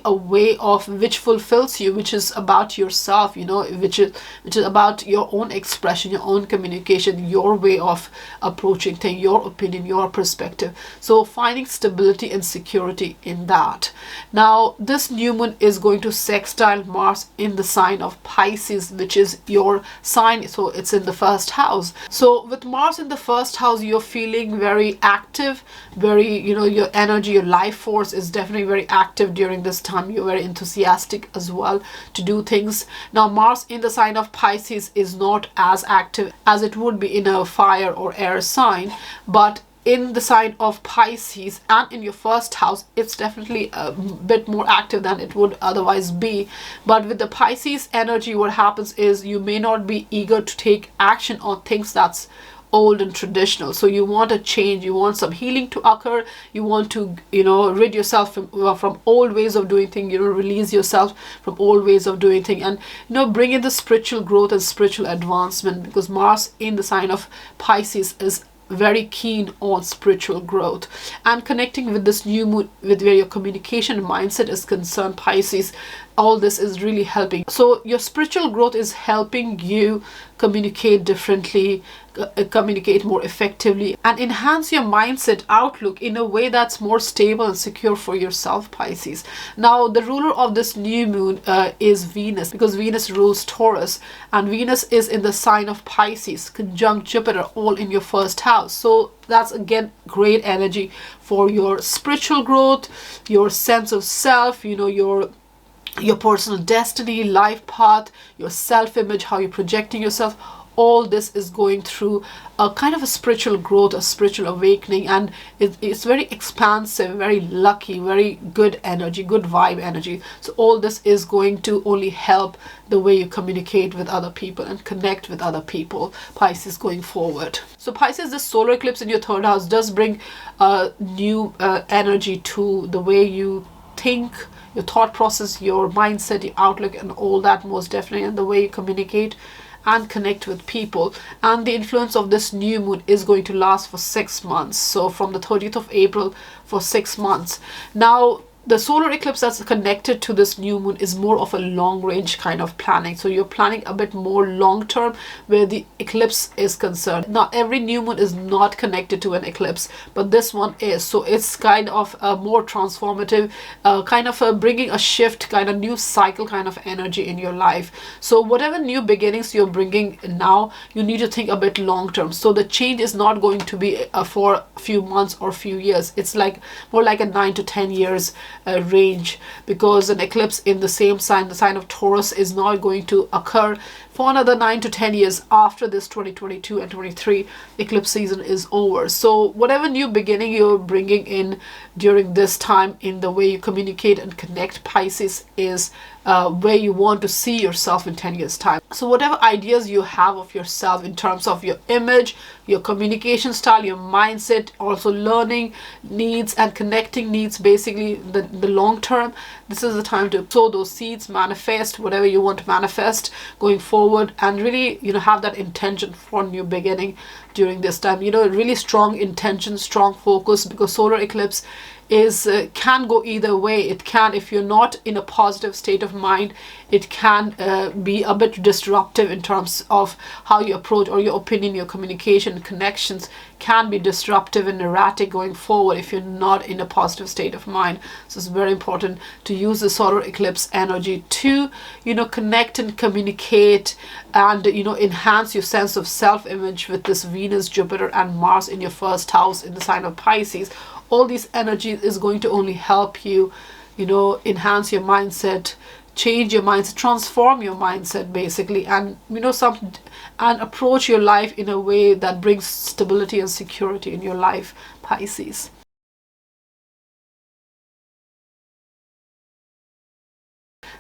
a way of which fulfills you, which is about yourself, which is about your own expression, your own communication, your way of approaching things, your opinion, your perspective. So finding stability and security in that. Now, this new moon is going to sextile Mars in the sign of Pisces, which is your sign. So it's in the 1st house. So with Mars in the 1st house, you're feeling very active, very, your energy, your life force is definitely very active during this time. You're very enthusiastic as well to do things. Now, Mars in the sign of Pisces is not as active as it would be in a fire or air sign, but in the sign of Pisces and in your 1st house, it's definitely a bit more active than it would otherwise be. But with the Pisces energy, what happens is you may not be eager to take action on things that's old and traditional. So you want a change, you want some healing to occur, you want to rid yourself from old ways of doing things, release yourself from old ways of doing things, and bring in the spiritual growth and spiritual advancement, because Mars in the sign of Pisces is very keen on spiritual growth. And connecting with this new moon, with where your communication and mindset is concerned, Pisces, all this is really helping. So your spiritual growth is helping you communicate differently, communicate more effectively, and enhance your mindset outlook in a way that's more stable and secure for yourself, Pisces. Now, the ruler of this new moon is Venus, because Venus rules Taurus, and Venus is in the sign of Pisces, conjunct Jupiter, all in your first house. So that's again great energy for your spiritual growth, your sense of self, your personal destiny, life path, your self-image, how you're projecting yourself. All this is going through a kind of a spiritual growth, a spiritual awakening, and it's very expansive, very lucky, very good energy, good vibe energy. So all this is going to only help the way you communicate with other people and connect with other people, Pisces, going forward. So Pisces, this solar eclipse in your third house does bring new energy to the way you think, your thought process, your mindset, your outlook, and all that, most definitely, and the way you communicate and connect with people. And the influence of this new moon is going to last for 6 months, so from the 30th of April for 6 months. Now, the solar eclipse that's connected to this new moon is more of a long range kind of planning. So you're planning a bit more long term where the eclipse is concerned. Now, every new moon is not connected to an eclipse, but this one is. So it's kind of a more transformative, kind of a bringing a shift, kind of new cycle kind of energy in your life. So whatever new beginnings you're bringing now, you need to think a bit long term. So the change is not going to be for a few months or few years. It's like more like a 9 to 10 years range, because an eclipse in the same sign, the sign of Taurus, is not going to occur for another 9 to 10 years after this 2022 and 23 eclipse season is over. So whatever new beginning you're bringing in during this time in the way you communicate and connect, Pisces, is where you want to see yourself in 10 years time. So whatever ideas you have of yourself in terms of your image, your communication style, your mindset, also learning needs and connecting needs, basically the long term, this is the time to sow those seeds, manifest whatever you want to manifest going forward, and really have that intention for new beginning during this time. Really strong intention, strong focus, because solar eclipse is can go either way. It can, if you're not in a positive state of mind, it can be a bit disruptive in terms of how you approach, or your opinion, your communication, connections can be disruptive and erratic going forward if you're not in a positive state of mind. So it's very important to use the solar eclipse energy to connect and communicate and enhance your sense of self-image with this Venus, Jupiter, and Mars in your first house in the sign of Pisces. All these energies is going to only help you, enhance your mindset, change your mindset, transform your mindset, basically, and and approach your life in a way that brings stability and security in your life, Pisces.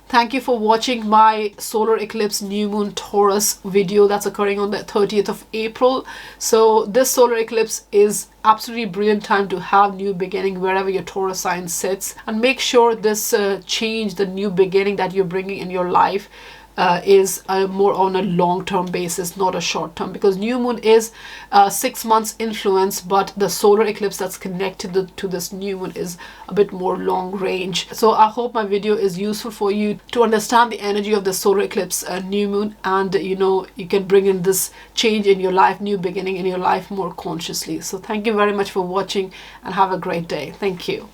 Thank you for watching my solar eclipse new moon Taurus video that's occurring on the 30th of April. So this solar eclipse is absolutely brilliant time to have new beginning wherever your Taurus sign sits, and make sure this change, the new beginning that you're bringing in your life, is more on a long-term basis, not a short-term, because new moon is 6 months influence, but the solar eclipse that's connected to this new moon is a bit more long range. So I hope my video is useful for you to understand the energy of the solar eclipse new moon, and you can bring in this change in your life, new beginning in your life more consciously. So thank you very much for watching, and have a great day. Thank you.